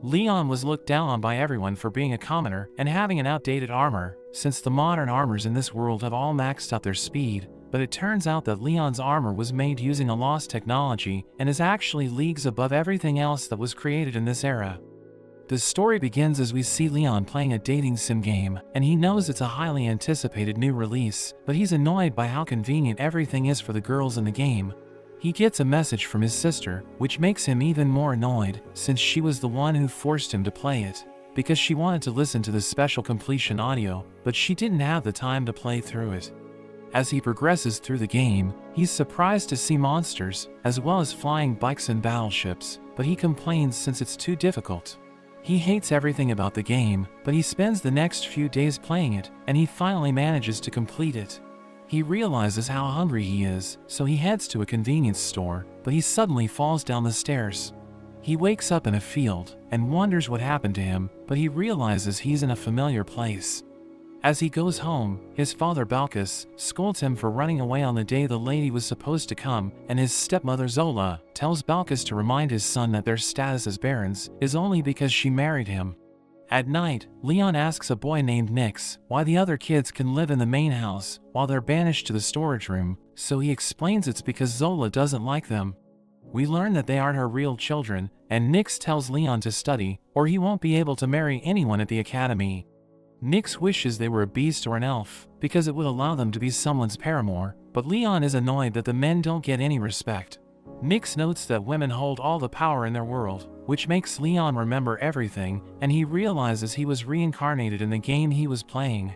Leon was looked down on by everyone for being a commoner and having an outdated armor, since the modern armors in this world have all maxed out their speed, but it turns out that Leon's armor was made using a lost technology and is actually leagues above everything else that was created in this era. The story begins as we see Leon playing a dating sim game, and he knows it's a highly anticipated new release, but he's annoyed by how convenient everything is for the girls in the game. He gets a message from his sister, which makes him even more annoyed, since she was the one who forced him to play it, because she wanted to listen to the special completion audio, but she didn't have the time to play through it. As he progresses through the game, he's surprised to see monsters, as well as flying bikes and battleships, but he complains since it's too difficult. He hates everything about the game, but he spends the next few days playing it, and he finally manages to complete it. He realizes how hungry he is, so he heads to a convenience store, but he suddenly falls down the stairs. He wakes up in a field, and wonders what happened to him, but he realizes he's in a familiar place. As he goes home, his father Balkus scolds him for running away on the day the lady was supposed to come, and his stepmother Zola tells Balkus to remind his son that their status as barons is only because she married him. At night, Leon asks a boy named Nix why the other kids can live in the main house while they're banished to the storage room, so he explains it's because Zola doesn't like them. We learn that they aren't her real children, and Nix tells Leon to study, or he won't be able to marry anyone at the academy. Nix wishes they were a beast or an elf, because it would allow them to be someone's paramour, but Leon is annoyed that the men don't get any respect. Nix notes that women hold all the power in their world, which makes Leon remember everything, and he realizes he was reincarnated in the game he was playing.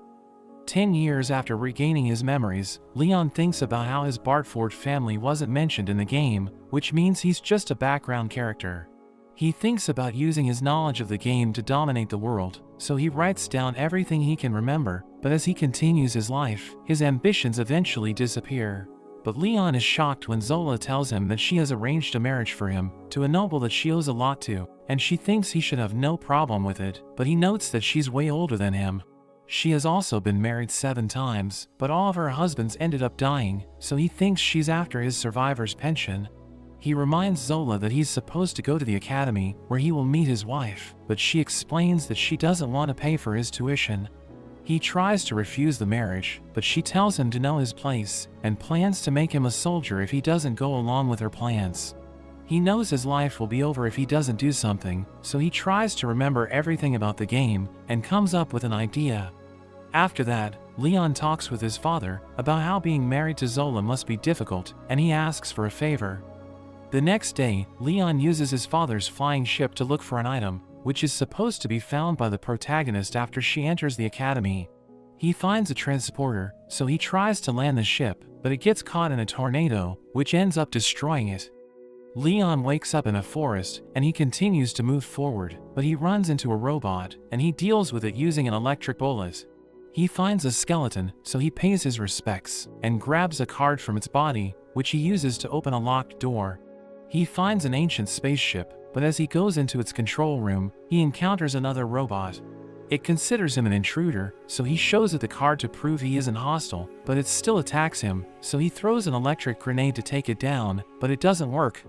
10 years after regaining his memories, Leon thinks about how his Bartford family wasn't mentioned in the game, which means he's just a background character. He thinks about using his knowledge of the game to dominate the world, so he writes down everything he can remember, but as he continues his life, his ambitions eventually disappear. But Leon is shocked when Zola tells him that she has arranged a marriage for him, to a noble that she owes a lot to, and she thinks he should have no problem with it, but he notes that she's way older than him. She has also been married 7 times, but all of her husbands ended up dying, so he thinks she's after his survivor's pension. He reminds Zola that he's supposed to go to the academy, where he will meet his wife, but she explains that she doesn't want to pay for his tuition. He tries to refuse the marriage, but she tells him to know his place, and plans to make him a soldier if he doesn't go along with her plans. He knows his life will be over if he doesn't do something, so he tries to remember everything about the game, and comes up with an idea. After that, Leon talks with his father about how being married to Zola must be difficult, and he asks for a favor. The next day, Leon uses his father's flying ship to look for an item, which is supposed to be found by the protagonist after she enters the academy. He finds a transporter, so he tries to land the ship, but it gets caught in a tornado, which ends up destroying it. Leon wakes up in a forest, and he continues to move forward, but he runs into a robot, and he deals with it using an electric bullet. He finds a skeleton, so he pays his respects, and grabs a card from its body, which he uses to open a locked door. He finds an ancient spaceship, but as he goes into its control room, he encounters another robot. It considers him an intruder, so he shows it the card to prove he isn't hostile, but it still attacks him, so he throws an electric grenade to take it down, but it doesn't work.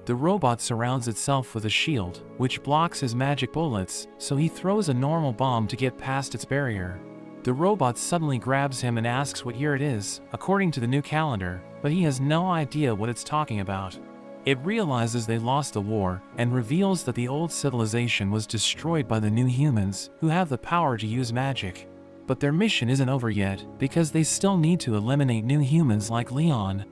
The robot surrounds itself with a shield, which blocks his magic bullets, so he throws a normal bomb to get past its barrier. The robot suddenly grabs him and asks what year it is, according to the new calendar, but he has no idea what it's talking about. It realizes they lost the war, and reveals that the old civilization was destroyed by the new humans, who have the power to use magic. But their mission isn't over yet, because they still need to eliminate new humans like Leon.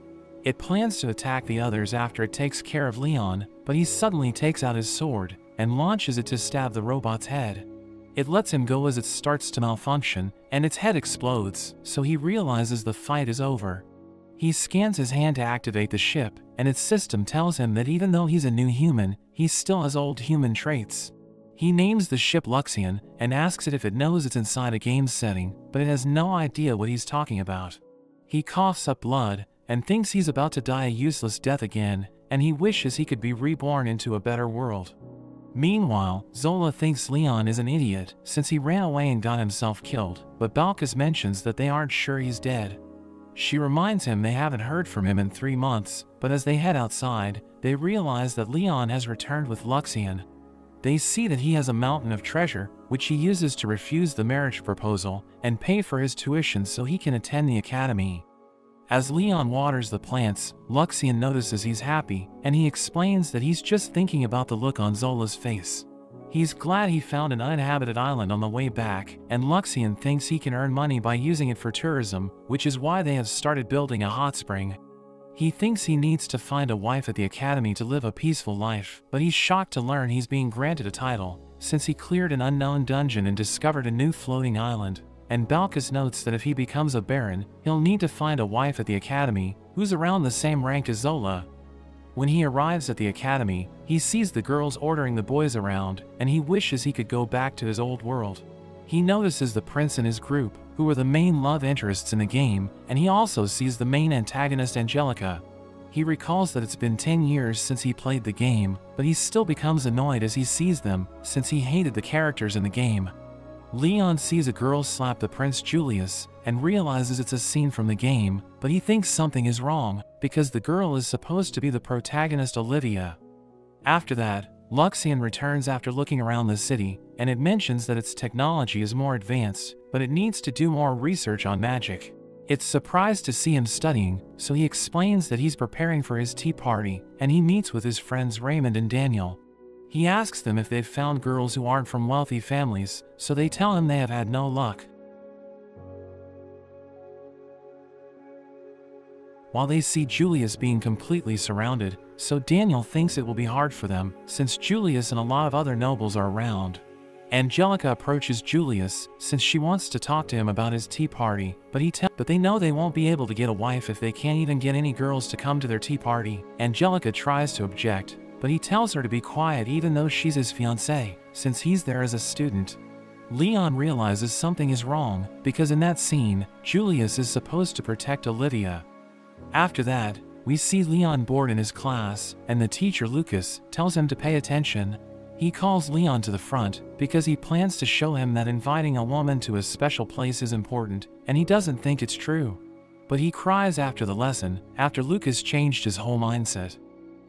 It plans to attack the others after it takes care of Leon, but he suddenly takes out his sword, and launches it to stab the robot's head. It lets him go as it starts to malfunction, and its head explodes, so he realizes the fight is over. He scans his hand to activate the ship, and its system tells him that even though he's a new human, he still has old human traits. He names the ship Luxian, and asks it if it knows it's inside a game setting, but it has no idea what he's talking about. He coughs up blood, and thinks he's about to die a useless death again, and he wishes he could be reborn into a better world. Meanwhile, Zola thinks Leon is an idiot, since he ran away and got himself killed, but Balkus mentions that they aren't sure he's dead. She reminds him they haven't heard from him in 3 months, but as they head outside, they realize that Leon has returned with Luxian. They see that he has a mountain of treasure, which he uses to refuse the marriage proposal and pay for his tuition so he can attend the academy. As Leon waters the plants, Luxien notices he's happy, and he explains that he's just thinking about the look on Zola's face. He's glad he found an uninhabited island on the way back, and Luxien thinks he can earn money by using it for tourism, which is why they have started building a hot spring. He thinks he needs to find a wife at the academy to live a peaceful life, but he's shocked to learn he's being granted a title, since he cleared an unknown dungeon and discovered a new floating island. And Balkus notes that if he becomes a baron, he'll need to find a wife at the academy, who's around the same rank as Zola. When he arrives at the academy, he sees the girls ordering the boys around, and he wishes he could go back to his old world. He notices the prince and his group, who are the main love interests in the game, and he also sees the main antagonist Angelica. He recalls that it's been 10 years since he played the game, but he still becomes annoyed as he sees them, since he hated the characters in the game. Leon sees a girl slap the Prince Julius, and realizes it's a scene from the game, but he thinks something is wrong, because the girl is supposed to be the protagonist Olivia. After that, Luxien returns after looking around the city, and it mentions that its technology is more advanced, but it needs to do more research on magic. It's surprised to see him studying, so he explains that he's preparing for his tea party, and he meets with his friends Raymond and Daniel. He asks them if they've found girls who aren't from wealthy families, so they tell him they have had no luck. While they see Julius being completely surrounded, so Daniel thinks it will be hard for them, since Julius and a lot of other nobles are around. Angelica approaches Julius, since she wants to talk to him about his tea party, but they know they won't be able to get a wife if they can't even get any girls to come to their tea party. Angelica tries to object, but he tells her to be quiet even though she's his fiancée, since he's there as a student. Leon realizes something is wrong, because in that scene, Julius is supposed to protect Olivia. After that, we see Leon bored in his class, and the teacher Lucas tells him to pay attention. He calls Leon to the front, because he plans to show him that inviting a woman to a special place is important, and he doesn't think it's true. But he cries after the lesson, after Lucas changed his whole mindset.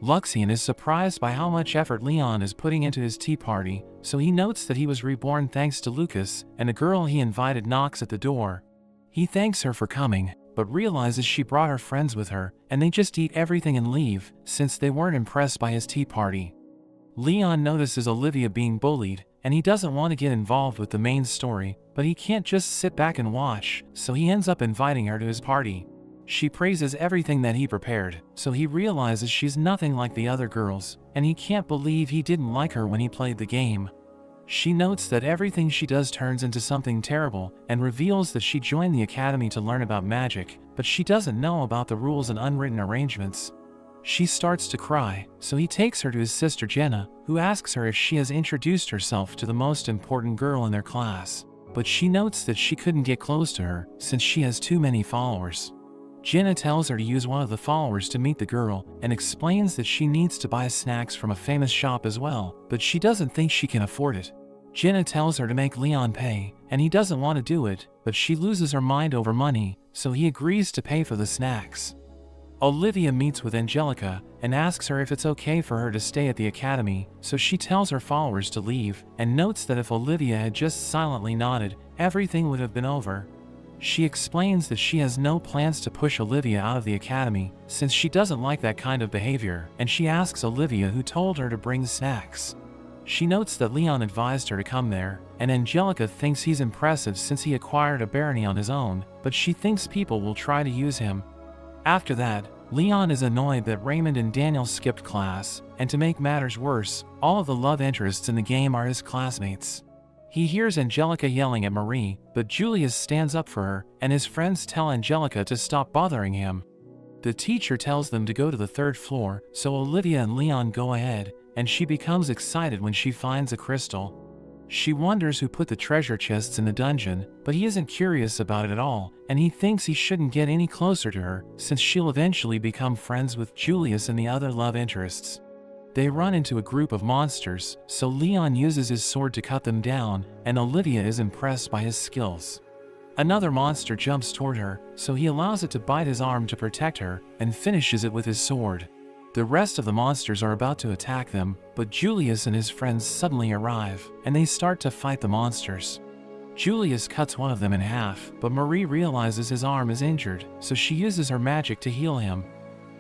Luxien is surprised by how much effort Leon is putting into his tea party, so he notes that he was reborn thanks to Lucas, and a girl he invited knocks at the door. He thanks her for coming, but realizes she brought her friends with her, and they just eat everything and leave, since they weren't impressed by his tea party. Leon notices Olivia being bullied, and he doesn't want to get involved with the main story, but he can't just sit back and watch, so he ends up inviting her to his party. She praises everything that he prepared, so he realizes she's nothing like the other girls, and he can't believe he didn't like her when he played the game. She notes that everything she does turns into something terrible, and reveals that she joined the academy to learn about magic, but she doesn't know about the rules and unwritten arrangements. She starts to cry, so he takes her to his sister Jenna, who asks her if she has introduced herself to the most important girl in their class, but she notes that she couldn't get close to her, since she has too many followers. Jenna tells her to use one of the followers to meet the girl, and explains that she needs to buy snacks from a famous shop as well, but she doesn't think she can afford it. Jenna tells her to make Leon pay, and he doesn't want to do it, but she loses her mind over money, so he agrees to pay for the snacks. Olivia meets with Angelica, and asks her if it's okay for her to stay at the academy, so she tells her followers to leave, and notes that if Olivia had just silently nodded, everything would have been over. She explains that she has no plans to push Olivia out of the academy, since she doesn't like that kind of behavior, and she asks Olivia who told her to bring snacks. She notes that Leon advised her to come there, and Angelica thinks he's impressive since he acquired a barony on his own, but she thinks people will try to use him. After that, Leon is annoyed that Raymond and Daniel skipped class, and to make matters worse, all of the love interests in the game are his classmates. He hears Angelica yelling at Marie, but Julius stands up for her, and his friends tell Angelica to stop bothering him. The teacher tells them to go to the 3rd floor, so Olivia and Leon go ahead, and she becomes excited when she finds a crystal. She wonders who put the treasure chests in the dungeon, but he isn't curious about it at all, and he thinks he shouldn't get any closer to her, since she'll eventually become friends with Julius and the other love interests. They run into a group of monsters, so Leon uses his sword to cut them down, and Olivia is impressed by his skills. Another monster jumps toward her, so he allows it to bite his arm to protect her, and finishes it with his sword. The rest of the monsters are about to attack them, but Julius and his friends suddenly arrive, and they start to fight the monsters. Julius cuts one of them in half, but Marie realizes his arm is injured, so she uses her magic to heal him.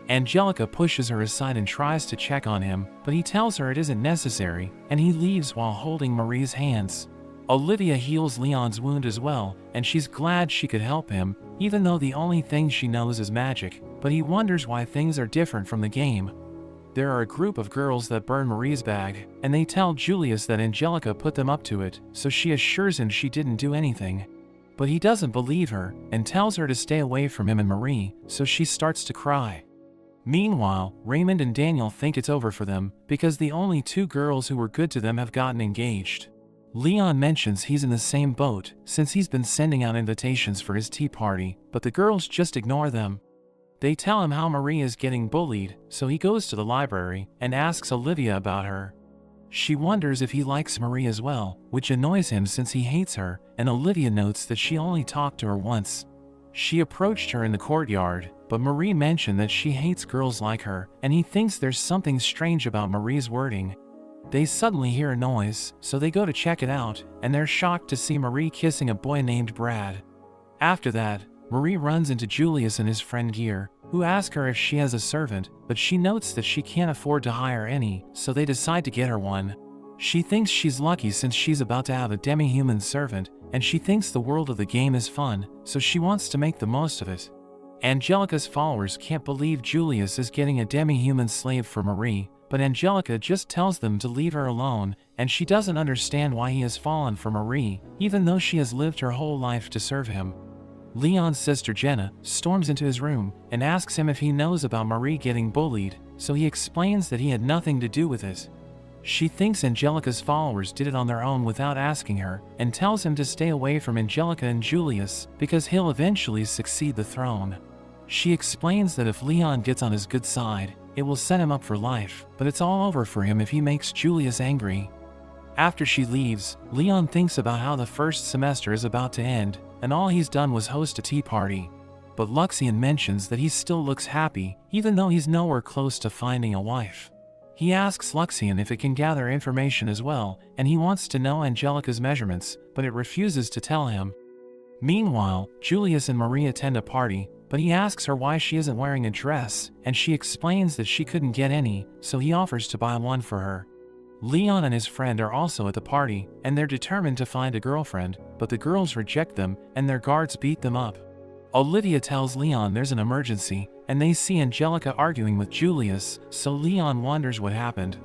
Angelica pushes her aside and tries to check on him, but he tells her it isn't necessary, and he leaves while holding Marie's hands. Olivia heals Leon's wound as well, and she's glad she could help him, even though the only thing she knows is magic, but he wonders why things are different from the game. There are a group of girls that burn Marie's bag, and they tell Julius that Angelica put them up to it, so she assures him she didn't do anything. But he doesn't believe her, and tells her to stay away from him and Marie, so she starts to cry. Meanwhile, Raymond and Daniel think it's over for them, because the only two girls who were good to them have gotten engaged. Leon mentions he's in the same boat, since he's been sending out invitations for his tea party, but the girls just ignore them. They tell him how Marie is getting bullied, so he goes to the library and asks Olivia about her. She wonders if he likes Marie as well, which annoys him since he hates her, and Olivia notes that she only talked to her once. She approached her in the courtyard, but Marie mentioned that she hates girls like her, and he thinks there's something strange about Marie's wording. They suddenly hear a noise, so they go to check it out, and they're shocked to see Marie kissing a boy named Brad. After that, Marie runs into Julius and his friend Gear, who ask her if she has a servant, but she notes that she can't afford to hire any, so they decide to get her one. She thinks she's lucky since she's about to have a demi-human servant, and she thinks the world of the game is fun, so she wants to make the most of it. Angelica's followers can't believe Julius is getting a demi-human slave for Marie, but Angelica just tells them to leave her alone, and she doesn't understand why he has fallen for Marie, even though she has lived her whole life to serve him. Leon's sister Jenna storms into his room and asks him if he knows about Marie getting bullied, so he explains that he had nothing to do with it. She thinks Angelica's followers did it on their own without asking her, and tells him to stay away from Angelica and Julius because he'll eventually succeed the throne. She explains that if Leon gets on his good side, it will set him up for life, but it's all over for him if he makes Julius angry. After she leaves, Leon thinks about how the first semester is about to end, and all he's done was host a tea party. But Luxian mentions that he still looks happy, even though he's nowhere close to finding a wife. He asks Luxian if it can gather information as well, and he wants to know Angelica's measurements, but it refuses to tell him. Meanwhile, Julius and Marie attend a party, but he asks her why she isn't wearing a dress, and she explains that she couldn't get any, so he offers to buy one for her. Leon and his friend are also at the party, and they're determined to find a girlfriend, but the girls reject them, and their guards beat them up. Olivia tells Leon there's an emergency, and they see Angelica arguing with Julius, so Leon wonders what happened.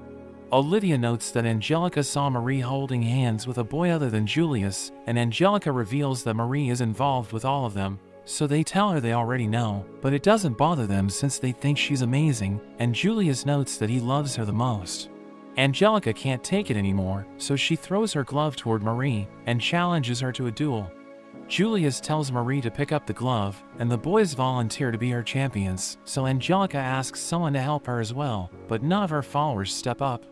Olivia notes that Angelica saw Marie holding hands with a boy other than Julius, and Angelica reveals that Marie is involved with all of them, so they tell her they already know, but it doesn't bother them since they think she's amazing, and Julius notes that he loves her the most. Angelica can't take it anymore, so she throws her glove toward Marie and challenges her to a duel. Julius tells Marie to pick up the glove, and the boys volunteer to be her champions, so Angelica asks someone to help her as well, but none of her followers step up.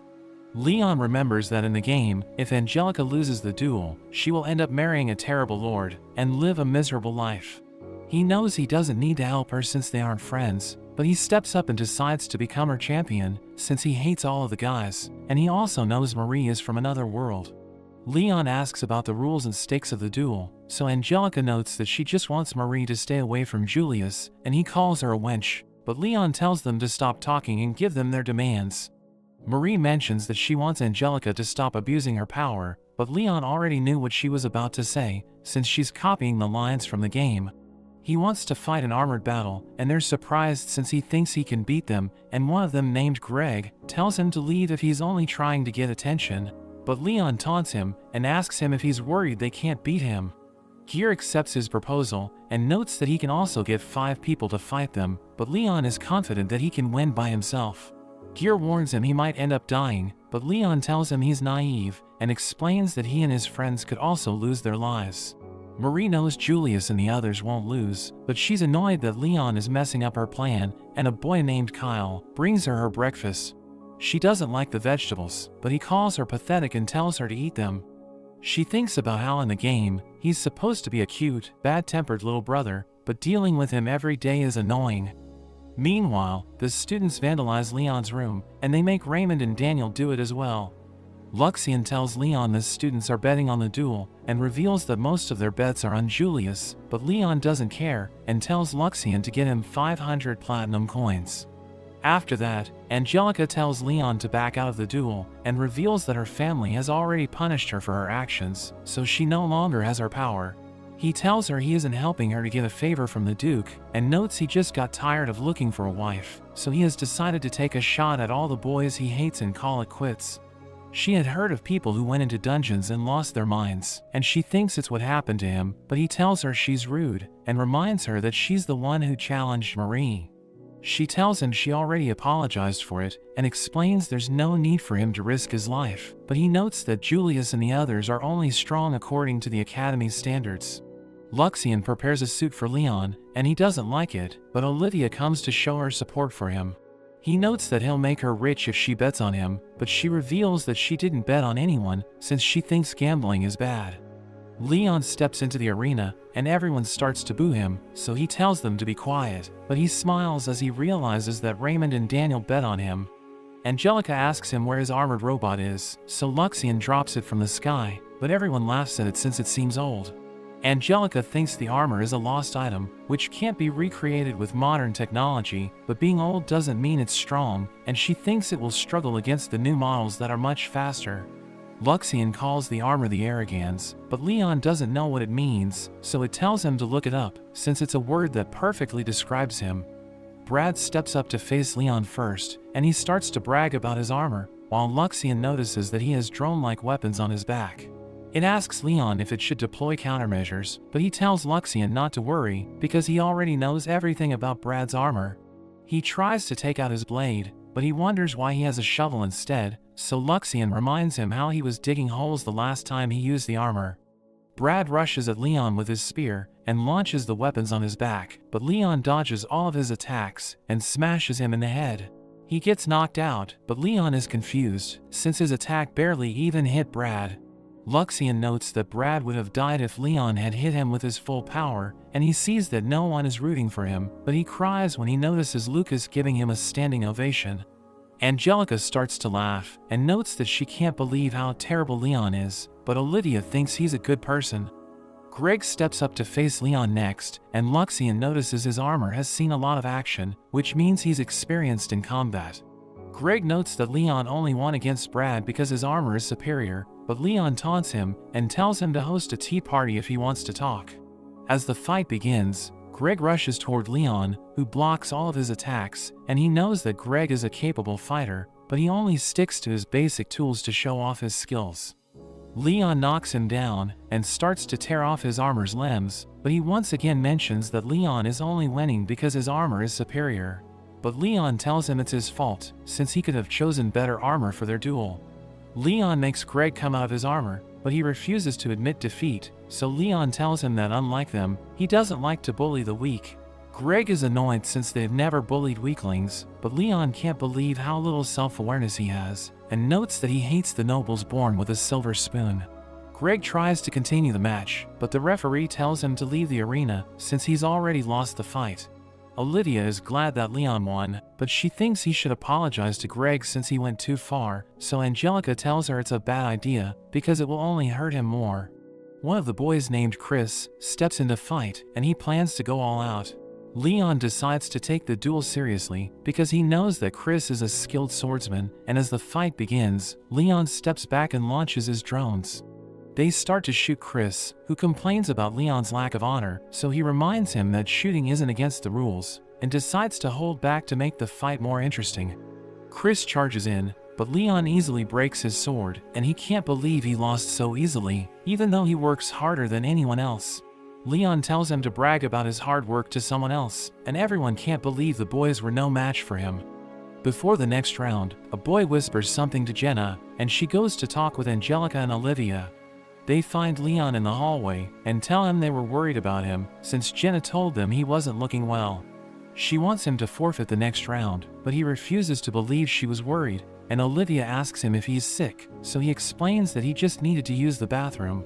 Leon remembers that in the game, if Angelica loses the duel, she will end up marrying a terrible lord and live a miserable life. He knows he doesn't need to help her since they aren't friends, but he steps up and decides to become her champion since he hates all of the guys, and he also knows Marie is from another world. Leon asks about the rules and stakes of the duel, so Angelica notes that she just wants Marie to stay away from Julius, and he calls her a wench, but Leon tells them to stop talking and give them their demands. Marie mentions that she wants Angelica to stop abusing her power, but Leon already knew what she was about to say, since she's copying the lines from the game. He wants to fight an armored battle, and they're surprised since he thinks he can beat them, and one of them named Greg tells him to leave if he's only trying to get attention. But Leon taunts him and asks him if he's worried they can't beat him. Gear accepts his proposal and notes that he can also get 5 people to fight them, but Leon is confident that he can win by himself. Gear warns him he might end up dying, but Leon tells him he's naive and explains that he and his friends could also lose their lives. Marie knows Julius and the others won't lose, but she's annoyed that Leon is messing up her plan, and a boy named Kyle brings her breakfast. She doesn't like the vegetables, but he calls her pathetic and tells her to eat them. She thinks about how in the game, he's supposed to be a cute, bad-tempered little brother, but dealing with him every day is annoying. Meanwhile, the students vandalize Leon's room, and they make Raymond and Daniel do it as well. Luxian tells Leon the students are betting on the duel, and reveals that most of their bets are on Julius, but Leon doesn't care, and tells Luxian to get him 500 platinum coins. After that, Angelica tells Leon to back out of the duel, and reveals that her family has already punished her for her actions, so she no longer has her power. He tells her he isn't helping her to get a favor from the Duke, and notes he just got tired of looking for a wife, so he has decided to take a shot at all the boys he hates and call it quits. She had heard of people who went into dungeons and lost their minds, and she thinks it's what happened to him, but he tells her she's rude, and reminds her that she's the one who challenged Marie. She tells him she already apologized for it, and explains there's no need for him to risk his life, but he notes that Julius and the others are only strong according to the Academy's standards. Luxian prepares a suit for Leon, and he doesn't like it, but Olivia comes to show her support for him. He notes that he'll make her rich if she bets on him, but she reveals that she didn't bet on anyone since she thinks gambling is bad. Leon steps into the arena, and everyone starts to boo him, so he tells them to be quiet, but he smiles as he realizes that Raymond and Daniel bet on him. Angelica asks him where his armored robot is, so Luxian drops it from the sky, but everyone laughs at it since it seems old. Angelica thinks the armor is a lost item, which can't be recreated with modern technology, but being old doesn't mean it's strong, and she thinks it will struggle against the new models that are much faster. Luxian calls the armor the Arrogans, but Leon doesn't know what it means, so it tells him to look it up, since it's a word that perfectly describes him. Brad steps up to face Leon first, and he starts to brag about his armor, while Luxian notices that he has drone-like weapons on his back. It asks Leon if it should deploy countermeasures, but he tells Luxian not to worry, because he already knows everything about Brad's armor. He tries to take out his blade, but he wonders why he has a shovel instead, so Luxian reminds him how he was digging holes the last time he used the armor. Brad rushes at Leon with his spear, and launches the weapons on his back, but Leon dodges all of his attacks, and smashes him in the head. He gets knocked out, but Leon is confused, since his attack barely even hit Brad. Luxian notes that Brad would have died if Leon had hit him with his full power, and he sees that no one is rooting for him, but he cries when he notices Lucas giving him a standing ovation. Angelica starts to laugh, and notes that she can't believe how terrible Leon is, but Olivia thinks he's a good person. Greg steps up to face Leon next, and Luxian notices his armor has seen a lot of action, which means he's experienced in combat. Greg notes that Leon only won against Brad because his armor is superior, but Leon taunts him and tells him to host a tea party if he wants to talk. As the fight begins, Greg rushes toward Leon, who blocks all of his attacks, and he knows that Greg is a capable fighter, but he only sticks to his basic tools to show off his skills. Leon knocks him down and starts to tear off his armor's limbs, but he once again mentions that Leon is only winning because his armor is superior. But Leon tells him it's his fault, since he could have chosen better armor for their duel. Leon makes Greg come out of his armor, but he refuses to admit defeat, so Leon tells him that unlike them, he doesn't like to bully the weak. Greg is annoyed since they've never bullied weaklings, but Leon can't believe how little self-awareness he has, and notes that he hates the nobles born with a silver spoon. Greg tries to continue the match, but the referee tells him to leave the arena, since he's already lost the fight. Olivia is glad that Leon won, but she thinks he should apologize to Greg since he went too far, so Angelica tells her it's a bad idea, because it will only hurt him more. One of the boys named Chris steps in to fight, and he plans to go all out. Leon decides to take the duel seriously, because he knows that Chris is a skilled swordsman, and as the fight begins, Leon steps back and launches his drones. They start to shoot Chris, who complains about Leon's lack of honor, so he reminds him that shooting isn't against the rules, and decides to hold back to make the fight more interesting. Chris charges in, but Leon easily breaks his sword, and he can't believe he lost so easily, even though he works harder than anyone else. Leon tells him to brag about his hard work to someone else, and everyone can't believe the boys were no match for him. Before the next round, a boy whispers something to Jenna, and she goes to talk with Angelica and Olivia. They find Leon in the hallway and tell him they were worried about him since Jenna told them he wasn't looking well. She wants him to forfeit the next round, but he refuses to believe she was worried, and Olivia asks him if he's sick, so he explains that he just needed to use the bathroom.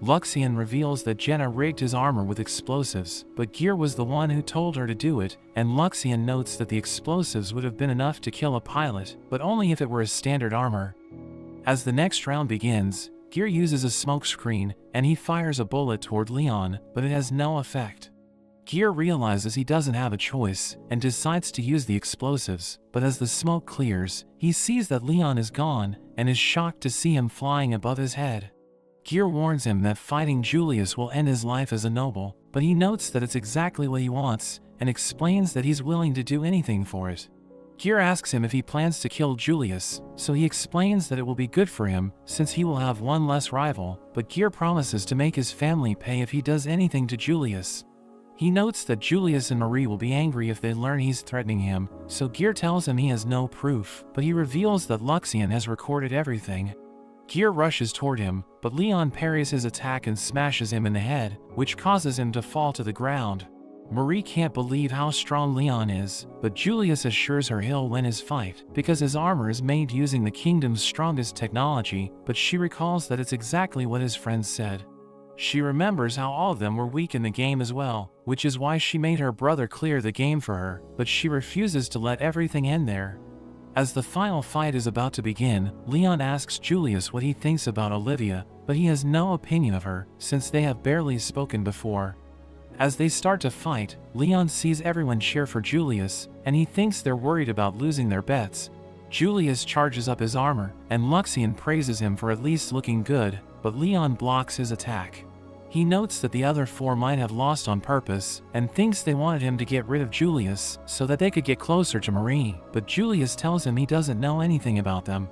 Luxian reveals that Jenna rigged his armor with explosives, but Gear was the one who told her to do it, and Luxian notes that the explosives would have been enough to kill a pilot, but only if it were a standard armor. As the next round begins, Gear uses a smoke screen, and he fires a bullet toward Leon, but it has no effect. Gear realizes he doesn't have a choice, and decides to use the explosives, but as the smoke clears, he sees that Leon is gone, and is shocked to see him flying above his head. Gear warns him that fighting Julius will end his life as a noble, but he notes that it's exactly what he wants, and explains that he's willing to do anything for it. Gear asks him if he plans to kill Julius, so he explains that it will be good for him, since he will have one less rival, but Gear promises to make his family pay if he does anything to Julius. He notes that Julius and Marie will be angry if they learn he's threatening him, so Gear tells him he has no proof, but he reveals that Luxian has recorded everything. Gear rushes toward him, but Leon parries his attack and smashes him in the head, which causes him to fall to the ground. Marie can't believe how strong Leon is, but Julius assures her he'll win his fight, because his armor is made using the kingdom's strongest technology, but she recalls that it's exactly what his friends said. She remembers how all of them were weak in the game as well, which is why she made her brother clear the game for her, but she refuses to let everything end there. As the final fight is about to begin, Leon asks Julius what he thinks about Olivia, but he has no opinion of her, since they have barely spoken before. As they start to fight, Leon sees everyone cheer for Julius, and he thinks they're worried about losing their bets. Julius charges up his armor, and Luxian praises him for at least looking good, but Leon blocks his attack. He notes that the other four might have lost on purpose, and thinks they wanted him to get rid of Julius so that they could get closer to Marie, but Julius tells him he doesn't know anything about them.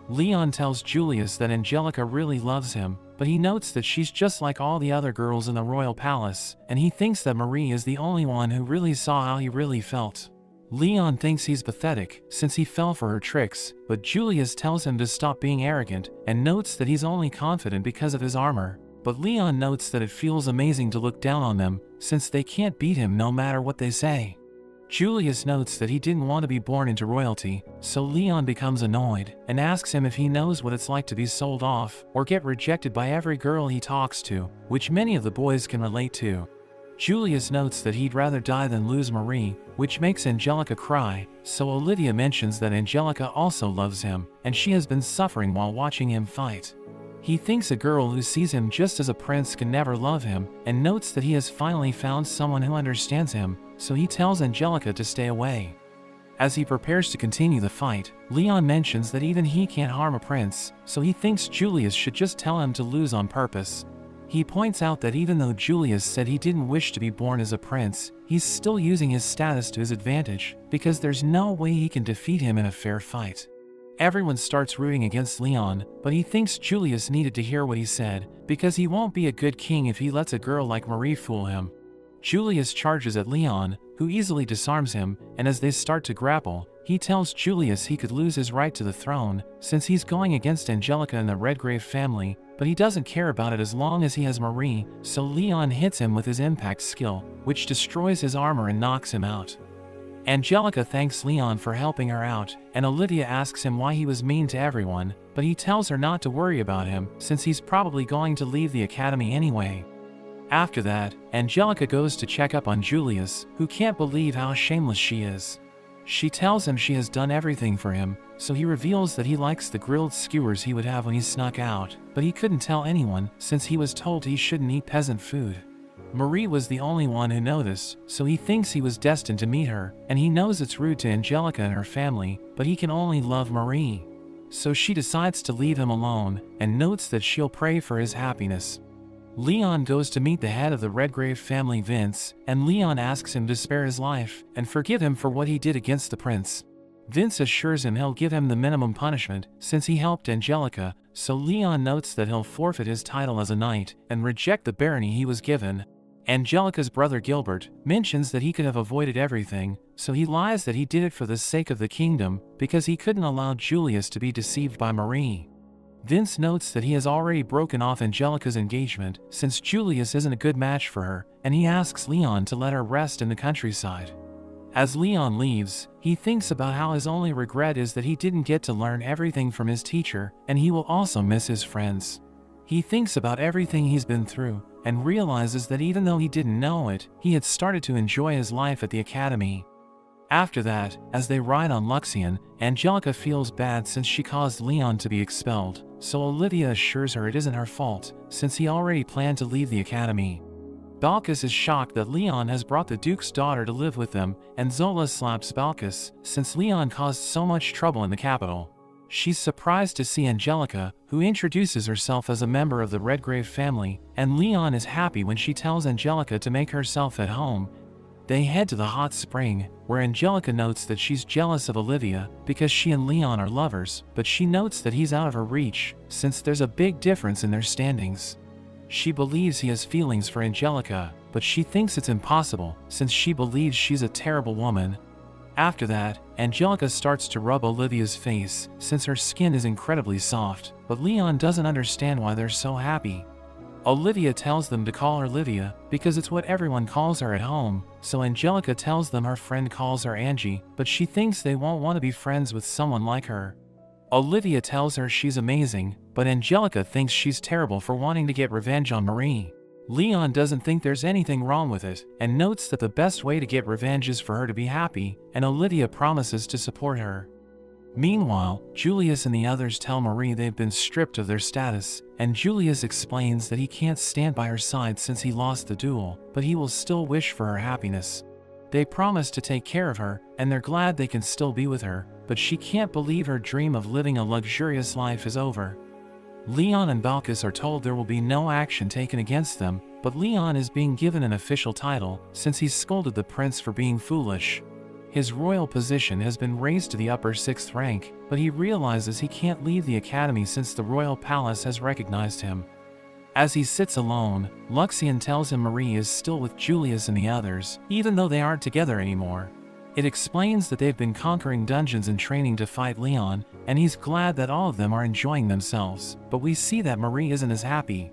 Leon tells Julius that Angelica really loves him, but he notes that she's just like all the other girls in the royal palace, and he thinks that Marie is the only one who really saw how he really felt. Leon thinks he's pathetic, since he fell for her tricks, but Julius tells him to stop being arrogant, and notes that he's only confident because of his armor. But Leon notes that it feels amazing to look down on them, since they can't beat him no matter what they say. Julius notes that he didn't want to be born into royalty, so Leon becomes annoyed, and asks him if he knows what it's like to be sold off, or get rejected by every girl he talks to, which many of the boys can relate to. Julius notes that he'd rather die than lose Marie, which makes Angelica cry, so Olivia mentions that Angelica also loves him, and she has been suffering while watching him fight. He thinks a girl who sees him just as a prince can never love him, and notes that he has finally found someone who understands him, so he tells Angelica to stay away. As he prepares to continue the fight, Leon mentions that even he can't harm a prince, so he thinks Julius should just tell him to lose on purpose. He points out that even though Julius said he didn't wish to be born as a prince, he's still using his status to his advantage, because there's no way he can defeat him in a fair fight. Everyone starts rooting against Leon, but he thinks Julius needed to hear what he said, because he won't be a good king if he lets a girl like Marie fool him. Julius charges at Leon, who easily disarms him, and as they start to grapple, he tells Julius he could lose his right to the throne, since he's going against Angelica and the Redgrave family, but he doesn't care about it as long as he has Marie, so Leon hits him with his impact skill, which destroys his armor and knocks him out. Angelica thanks Leon for helping her out, and Olivia asks him why he was mean to everyone, but he tells her not to worry about him, since he's probably going to leave the academy anyway. After that, Angelica goes to check up on Julius, who can't believe how shameless she is. She tells him she has done everything for him, so he reveals that he likes the grilled skewers he would have when he snuck out, but he couldn't tell anyone, since he was told he shouldn't eat peasant food. Marie was the only one who noticed, so he thinks he was destined to meet her, and he knows it's rude to Angelica and her family, but he can only love Marie. So she decides to leave him alone, and notes that she'll pray for his happiness. Leon goes to meet the head of the Redgrave family, Vince, and Leon asks him to spare his life, and forgive him for what he did against the prince. Vince assures him he'll give him the minimum punishment, since he helped Angelica, so Leon notes that he'll forfeit his title as a knight, and reject the barony he was given. Angelica's brother Gilbert mentions that he could have avoided everything, so he lies that he did it for the sake of the kingdom, because he couldn't allow Julius to be deceived by Marie. Vince notes that he has already broken off Angelica's engagement, since Julius isn't a good match for her, and he asks Leon to let her rest in the countryside. As Leon leaves, he thinks about how his only regret is that he didn't get to learn everything from his teacher, and he will also miss his friends. He thinks about everything he's been through and realizes that even though he didn't know it, he had started to enjoy his life at the academy. After that, as they ride on Luxion, Angelica feels bad since she caused Leon to be expelled, so Olivia assures her it isn't her fault, since he already planned to leave the academy. Balkis is shocked that Leon has brought the Duke's daughter to live with them, and Zola slaps Balkis, since Leon caused so much trouble in the capital. She's surprised to see Angelica, who introduces herself as a member of the Redgrave family, and Leon is happy when she tells Angelica to make herself at home. They head to the hot spring, where Angelica notes that she's jealous of Olivia because she and Leon are lovers, but she notes that he's out of her reach, since there's a big difference in their standings. She believes he has feelings for Angelica, but she thinks it's impossible, since she believes she's a terrible woman. After that, Angelica starts to rub Olivia's face, since her skin is incredibly soft, but Leon doesn't understand why they're so happy. Olivia tells them to call her Livia, because it's what everyone calls her at home, so Angelica tells them her friend calls her Angie, but she thinks they won't want to be friends with someone like her. Olivia tells her she's amazing, but Angelica thinks she's terrible for wanting to get revenge on Marie. Leon doesn't think there's anything wrong with it, and notes that the best way to get revenge is for her to be happy, and Olivia promises to support her. Meanwhile, Julius and the others tell Marie they've been stripped of their status, and Julius explains that he can't stand by her side since he lost the duel, but he will still wish for her happiness. They promise to take care of her, and they're glad they can still be with her, but she can't believe her dream of living a luxurious life is over. Leon and Balkis are told there will be no action taken against them, but Leon is being given an official title, since he scolded the prince for being foolish. His royal position has been raised to the upper 6th rank, but he realizes he can't leave the academy since the royal palace has recognized him. As he sits alone, Luxion tells him Marie is still with Julius and the others, even though they aren't together anymore. It explains that they've been conquering dungeons and training to fight Leon, and he's glad that all of them are enjoying themselves, but we see that Marie isn't as happy.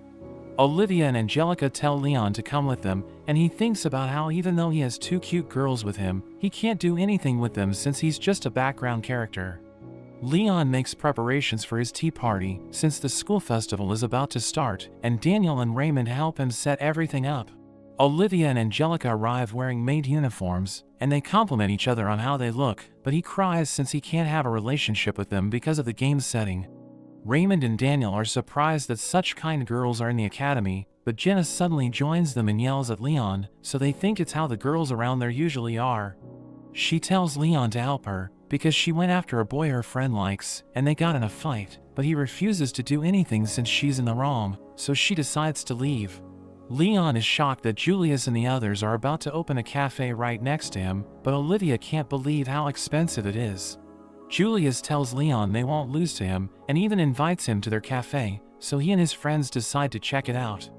Olivia and Angelica tell Leon to come with them, and he thinks about how even though he has 2 cute girls with him, he can't do anything with them since he's just a background character. Leon makes preparations for his tea party, since the school festival is about to start, and Daniel and Raymond help him set everything up. Olivia and Angelica arrive wearing maid uniforms, and they compliment each other on how they look, but he cries since he can't have a relationship with them because of the game's setting. Raymond and Daniel are surprised that such kind girls are in the academy, but Jenna suddenly joins them and yells at Leon, so they think it's how the girls around there usually are. She tells Leon to help her, because she went after a boy her friend likes, and they got in a fight, but he refuses to do anything since she's in the wrong, so she decides to leave. Leon is shocked that Julius and the others are about to open a cafe right next to him, but Olivia can't believe how expensive it is. Julius tells Leon they won't lose to him, and even invites him to their cafe, so he and his friends decide to check it out.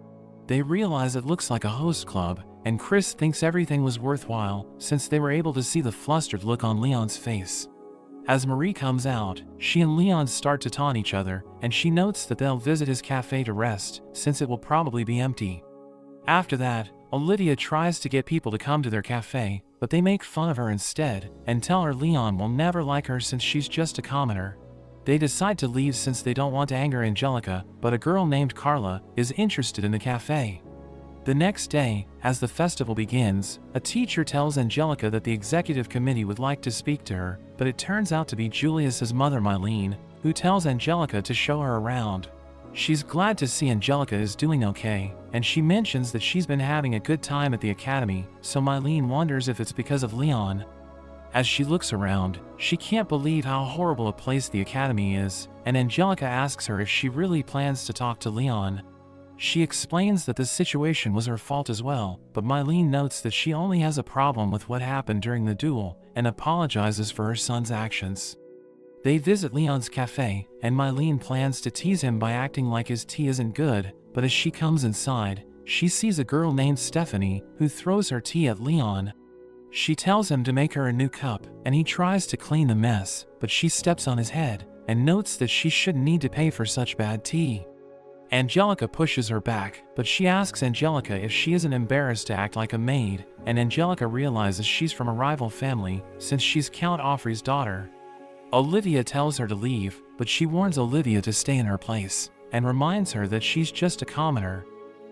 They realize it looks like a host club, and Chris thinks everything was worthwhile, since they were able to see the flustered look on Leon's face. As Marie comes out, she and Leon start to taunt each other, and she notes that they'll visit his cafe to rest, since it will probably be empty. After that, Olivia tries to get people to come to their cafe, but they make fun of her instead, and tell her Leon will never like her since she's just a commoner. They decide to leave since they don't want to anger Angelica, but a girl named Carla is interested in the cafe. The next day, as the festival begins, a teacher tells Angelica that the executive committee would like to speak to her, but it turns out to be Julius's mother Mylene, who tells Angelica to show her around. She's glad to see Angelica is doing okay, and she mentions that she's been having a good time at the academy, so Mylene wonders if it's because of Leon. As she looks around, she can't believe how horrible a place the academy is, and Angelica asks her if she really plans to talk to Leon. She explains that the situation was her fault as well, but Mylene notes that she only has a problem with what happened during the duel, and apologizes for her son's actions. They visit Leon's cafe, and Mylene plans to tease him by acting like his tea isn't good, but as she comes inside, she sees a girl named Stephanie, who throws her tea at Leon. She tells him to make her a new cup, and he tries to clean the mess, but she steps on his head, and notes that she shouldn't need to pay for such bad tea. Angelica pushes her back, but she asks Angelica if she isn't embarrassed to act like a maid, and Angelica realizes she's from a rival family, since she's Count Offrey's daughter. Olivia tells her to leave, but she warns Olivia to stay in her place. and reminds her that she's just a commoner.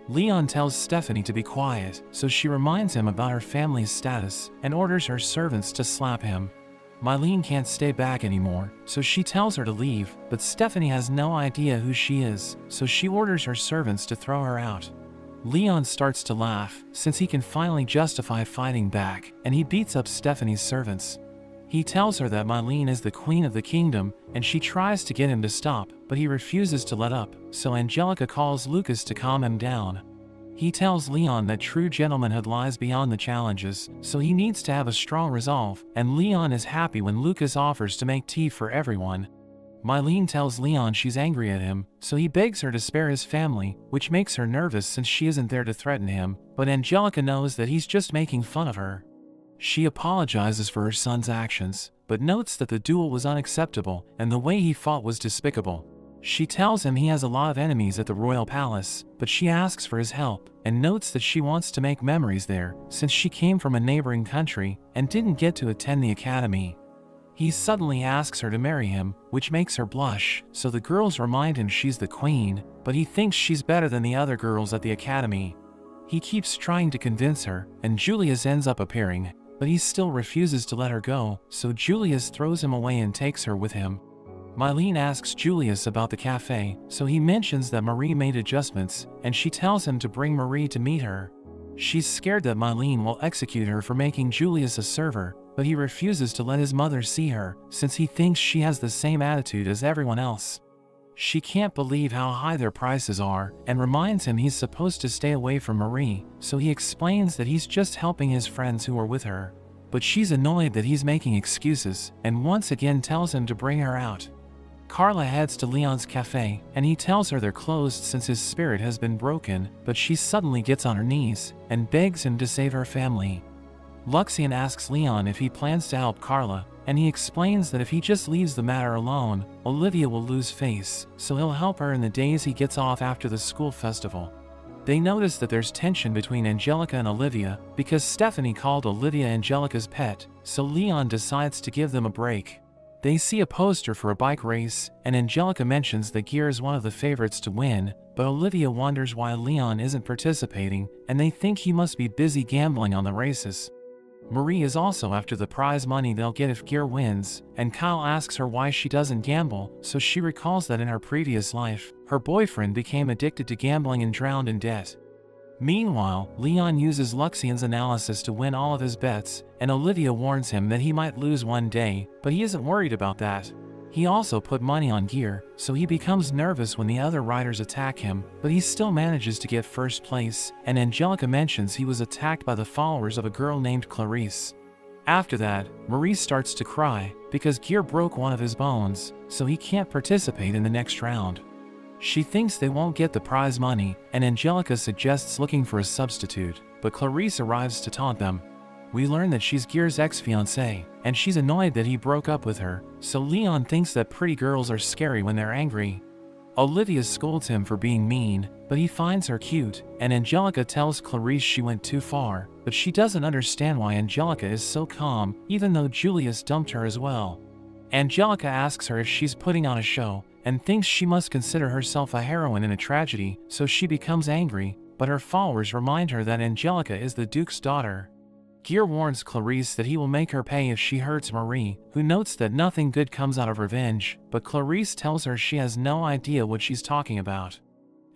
Leon tells Stephanie to be quiet, so she reminds him about her family's status and orders her servants to slap him. Mylene can't stay back anymore, so she tells her to leave, but Stephanie has no idea who she is, so she orders her servants to throw her out. Leon starts to laugh, since he can finally justify fighting back, and he beats up Stephanie's servants. He tells her that Mylene is the queen of the kingdom, and she tries to get him to stop, but he refuses to let up, so Angelica calls Lucas to calm him down. He tells Leon that true gentlemanhood lies beyond the challenges, so he needs to have a strong resolve, and Leon is happy when Lucas offers to make tea for everyone. Mylene tells Leon she's angry at him, so he begs her to spare his family, which makes her nervous since she isn't there to threaten him, but Angelica knows that he's just making fun of her. She apologizes for her son's actions, but notes that the duel was unacceptable and the way he fought was despicable. She tells him he has a lot of enemies at the royal palace, but she asks for his help, and notes that she wants to make memories there, since she came from a neighboring country and didn't get to attend the academy. He suddenly asks her to marry him, which makes her blush, so the girls remind him she's the queen, but he thinks she's better than the other girls at the academy. He keeps trying to convince her, and Julius ends up appearing, but he still refuses to let her go, so Julius throws him away and takes her with him. Mylene asks Julius about the cafe, so he mentions that Marie made adjustments, and she tells him to bring Marie to meet her. She's scared that Mylene will execute her for making Julius a server, but he refuses to let his mother see her, since he thinks she has the same attitude as everyone else. She can't believe how high their prices are, and reminds him he's supposed to stay away from Marie, so he explains that he's just helping his friends who are with her. But she's annoyed that he's making excuses, and once again tells him to bring her out. Carla heads to Leon's cafe, and he tells her they're closed since his spirit has been broken, but she suddenly gets on her knees and begs him to save her family. Luxian asks Leon if he plans to help Carla, and he explains that if he just leaves the matter alone, Olivia will lose face, so he'll help her in the days he gets off after the school festival. They notice that there's tension between Angelica and Olivia because Stephanie called Olivia Angelica's pet, so Leon decides to give them a break. They see a poster for a bike race, and Angelica mentions that Gear is one of the favorites to win, but Olivia wonders why Leon isn't participating, and they think he must be busy gambling on the races. Marie is also after the prize money they'll get if Gear wins, and Kyle asks her why she doesn't gamble, so she recalls that in her previous life, her boyfriend became addicted to gambling and drowned in debt. Meanwhile, Leon uses Luxian's analysis to win all of his bets, and Olivia warns him that he might lose one day, but he isn't worried about that. He also put money on Gear, so he becomes nervous when the other riders attack him, but he still manages to get first place, and Angelica mentions he was attacked by the followers of a girl named Clarice. After that, Marie starts to cry, because Gear broke one of his bones, so he can't participate in the next round. She thinks they won't get the prize money, and Angelica suggests looking for a substitute, but Clarice arrives to taunt them. We learn that she's Gear's ex-fiancée, and she's annoyed that he broke up with her, so Leon thinks that pretty girls are scary when they're angry. Olivia scolds him for being mean, but he finds her cute, and Angelica tells Clarice she went too far, but she doesn't understand why Angelica is so calm, even though Julius dumped her as well. Angelica asks her if she's putting on a show, and thinks she must consider herself a heroine in a tragedy, so she becomes angry, but her followers remind her that Angelica is the Duke's daughter. Gear warns Clarice that he will make her pay if she hurts Marie, who notes that nothing good comes out of revenge, but Clarice tells her she has no idea what she's talking about.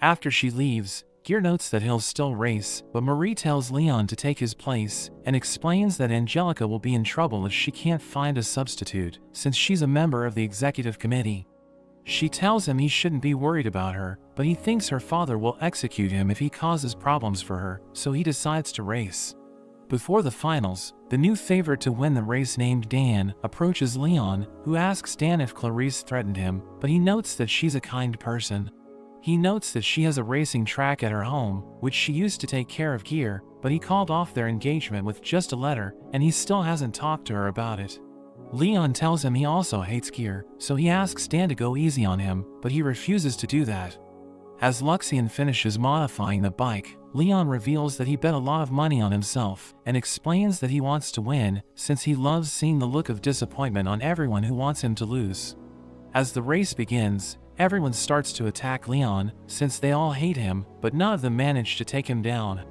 After she leaves, Gear notes that he'll still race, but Marie tells Leon to take his place, and explains that Angelica will be in trouble if she can't find a substitute, since she's a member of the executive committee. She tells him he shouldn't be worried about her, but he thinks her father will execute him if he causes problems for her, so he decides to race. Before the finals, the new favorite to win the race named Dan approaches Leon, who asks Dan if Clarice threatened him, but he notes that she's a kind person. He notes that she has a racing track at her home, which she used to take care of Gear, but he called off their engagement with just a letter, and he still hasn't talked to her about it. Leon tells him he also hates Gear, so he asks Dan to go easy on him, but he refuses to do that. As Luxian finishes modifying the bike, Leon reveals that he bet a lot of money on himself, and explains that he wants to win, since he loves seeing the look of disappointment on everyone who wants him to lose. As the race begins, everyone starts to attack Leon since they all hate him, but none of them manage to take him down.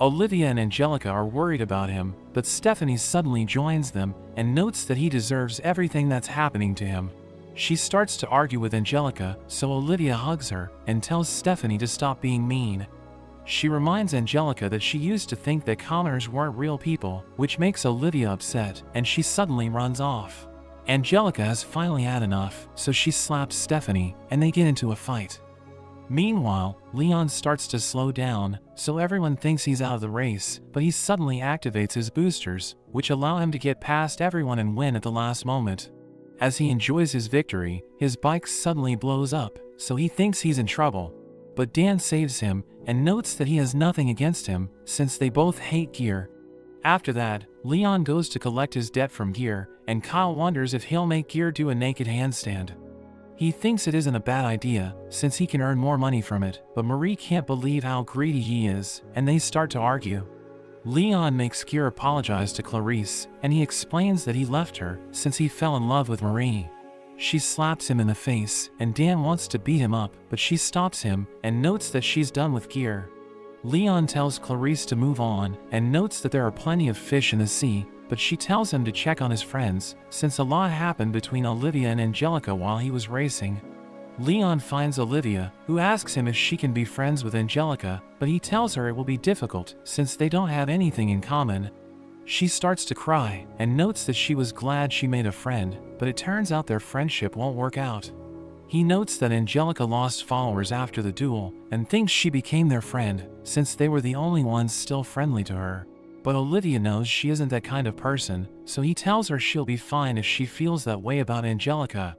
Olivia and Angelica are worried about him, but Stephanie suddenly joins them and notes that he deserves everything that's happening to him. She starts to argue with Angelica, so Olivia hugs her and tells Stephanie to stop being mean. She reminds Angelica that she used to think that commoners weren't real people, which makes Olivia upset, and she suddenly runs off. Angelica has finally had enough, so she slaps Stephanie, and they get into a fight. Meanwhile, Leon starts to slow down, so everyone thinks he's out of the race, but he suddenly activates his boosters, which allow him to get past everyone and win at the last moment. As he enjoys his victory, his bike suddenly blows up, so he thinks he's in trouble. But Dan saves him and notes that he has nothing against him since they both hate Gear. After that, Leon goes to collect his debt from Gear, and Kyle wonders if he'll make Gear do a naked handstand. He thinks it isn't a bad idea, since he can earn more money from it, but Marie can't believe how greedy he is, and they start to argue. Leon makes Gear apologize to Clarice, and he explains that he left her since he fell in love with Marie. She slaps him in the face, and Dan wants to beat him up, but she stops him and notes that she's done with Gear. Leon tells Clarice to move on and notes that there are plenty of fish in the sea, but she tells him to check on his friends, since a lot happened between Olivia and Angelica while he was racing. Leon finds Olivia, who asks him if she can be friends with Angelica, but he tells her it will be difficult since they don't have anything in common. She starts to cry and notes that she was glad she made a friend, but it turns out their friendship won't work out. He notes that Angelica lost followers after the duel and thinks she became their friend since they were the only ones still friendly to her. But Olivia knows she isn't that kind of person, so he tells her she'll be fine if she feels that way about Angelica.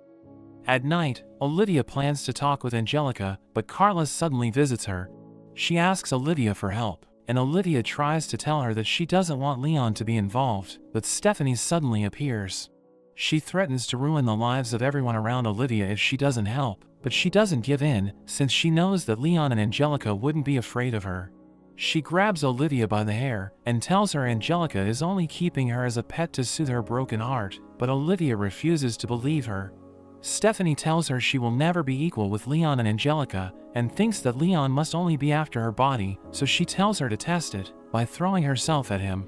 At night, Olivia plans to talk with Angelica, but Carla suddenly visits her. She asks Olivia for help, and Olivia tries to tell her that she doesn't want Leon to be involved, but Stephanie suddenly appears. She threatens to ruin the lives of everyone around Olivia if she doesn't help, but she doesn't give in, since she knows that Leon and Angelica wouldn't be afraid of her. She grabs Olivia by the hair and tells her Angelica is only keeping her as a pet to soothe her broken heart, but Olivia refuses to believe her. Stephanie tells her she will never be equal with Leon and Angelica, and thinks that Leon must only be after her body, so she tells her to test it by throwing herself at him.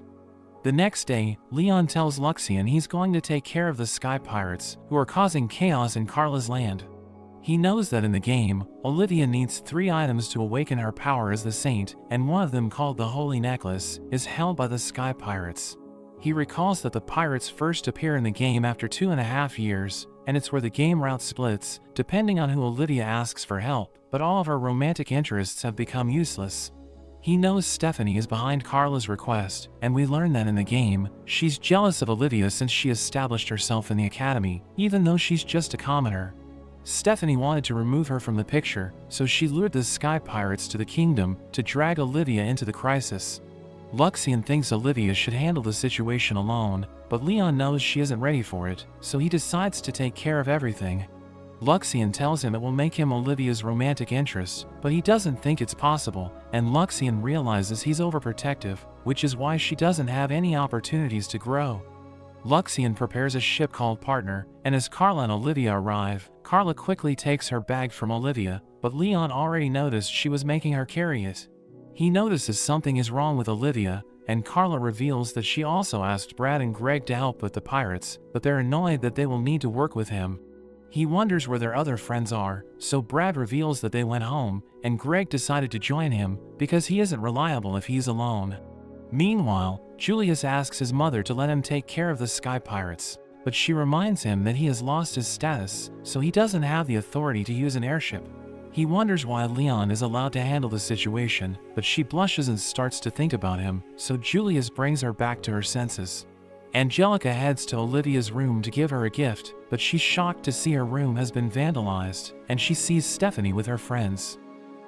The next day, Leon tells Luxian he's going to take care of the Sky Pirates, who are causing chaos in Carla's land. He knows that in the game, Olivia needs 3 items to awaken her power as the Saint, and one of them, called the Holy Necklace, is held by the Sky Pirates. He recalls that the pirates first appear in the game after 2.5 years, and it's where the game route splits, depending on who Olivia asks for help, but all of her romantic interests have become useless. He knows Stephanie is behind Carla's request, and we learn that in the game, she's jealous of Olivia since she established herself in the academy, even though she's just a commoner. Stephanie wanted to remove her from the picture, so she lured the Sky Pirates to the kingdom to drag Olivia into the crisis. Luxian thinks Olivia should handle the situation alone, but Leon knows she isn't ready for it, so he decides to take care of everything. Luxian tells him it will make him Olivia's romantic interest, but he doesn't think it's possible, and Luxian realizes he's overprotective, which is why she doesn't have any opportunities to grow. Luxian prepares a ship called Partner, and as Carla and Olivia arrive, Carla quickly takes her bag from Olivia, but Leon already noticed she was making her carry it. He notices something is wrong with Olivia, and Carla reveals that she also asked Brad and Greg to help with the pirates, but they're annoyed that they will need to work with him. He wonders where their other friends are, so Brad reveals that they went home, and Greg decided to join him because he isn't reliable if he's alone. Meanwhile, Julius asks his mother to let him take care of the Sky Pirates, but she reminds him that he has lost his status, so he doesn't have the authority to use an airship. He wonders why Leon is allowed to handle the situation, but she blushes and starts to think about him, so Julius brings her back to her senses. Angelica heads to Olivia's room to give her a gift, but she's shocked to see her room has been vandalized, and she sees Stephanie with her friends.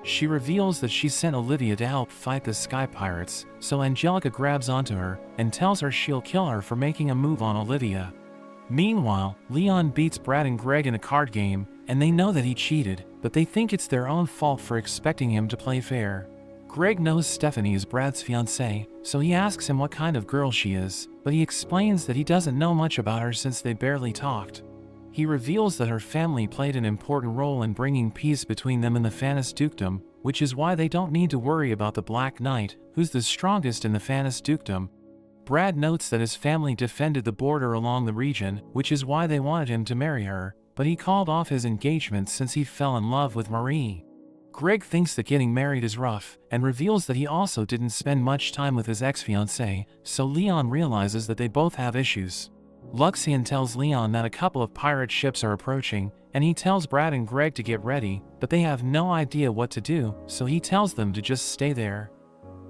She reveals that she sent Olivia to help fight the Sky Pirates, so Angelica grabs onto her and tells her she'll kill her for making a move on Olivia. Meanwhile, Leon beats Brad and Greg in a card game, and they know that he cheated, but they think it's their own fault for expecting him to play fair. Greg knows Stephanie is Brad's fiancée, so he asks him what kind of girl she is, but he explains that he doesn't know much about her since they barely talked. He reveals that her family played an important role in bringing peace between them and the Phanis Dukedom, which is why they don't need to worry about the Black Knight, who's the strongest in the Phanis Dukedom. Brad notes that his family defended the border along the region, which is why they wanted him to marry her, but he called off his engagement since he fell in love with Marie. Greg thinks that getting married is rough, and reveals that he also didn't spend much time with his ex-fiancée, so Leon realizes that they both have issues. Luxien tells Leon that a couple of pirate ships are approaching, and he tells Brad and Greg to get ready, but they have no idea what to do, so he tells them to just stay there.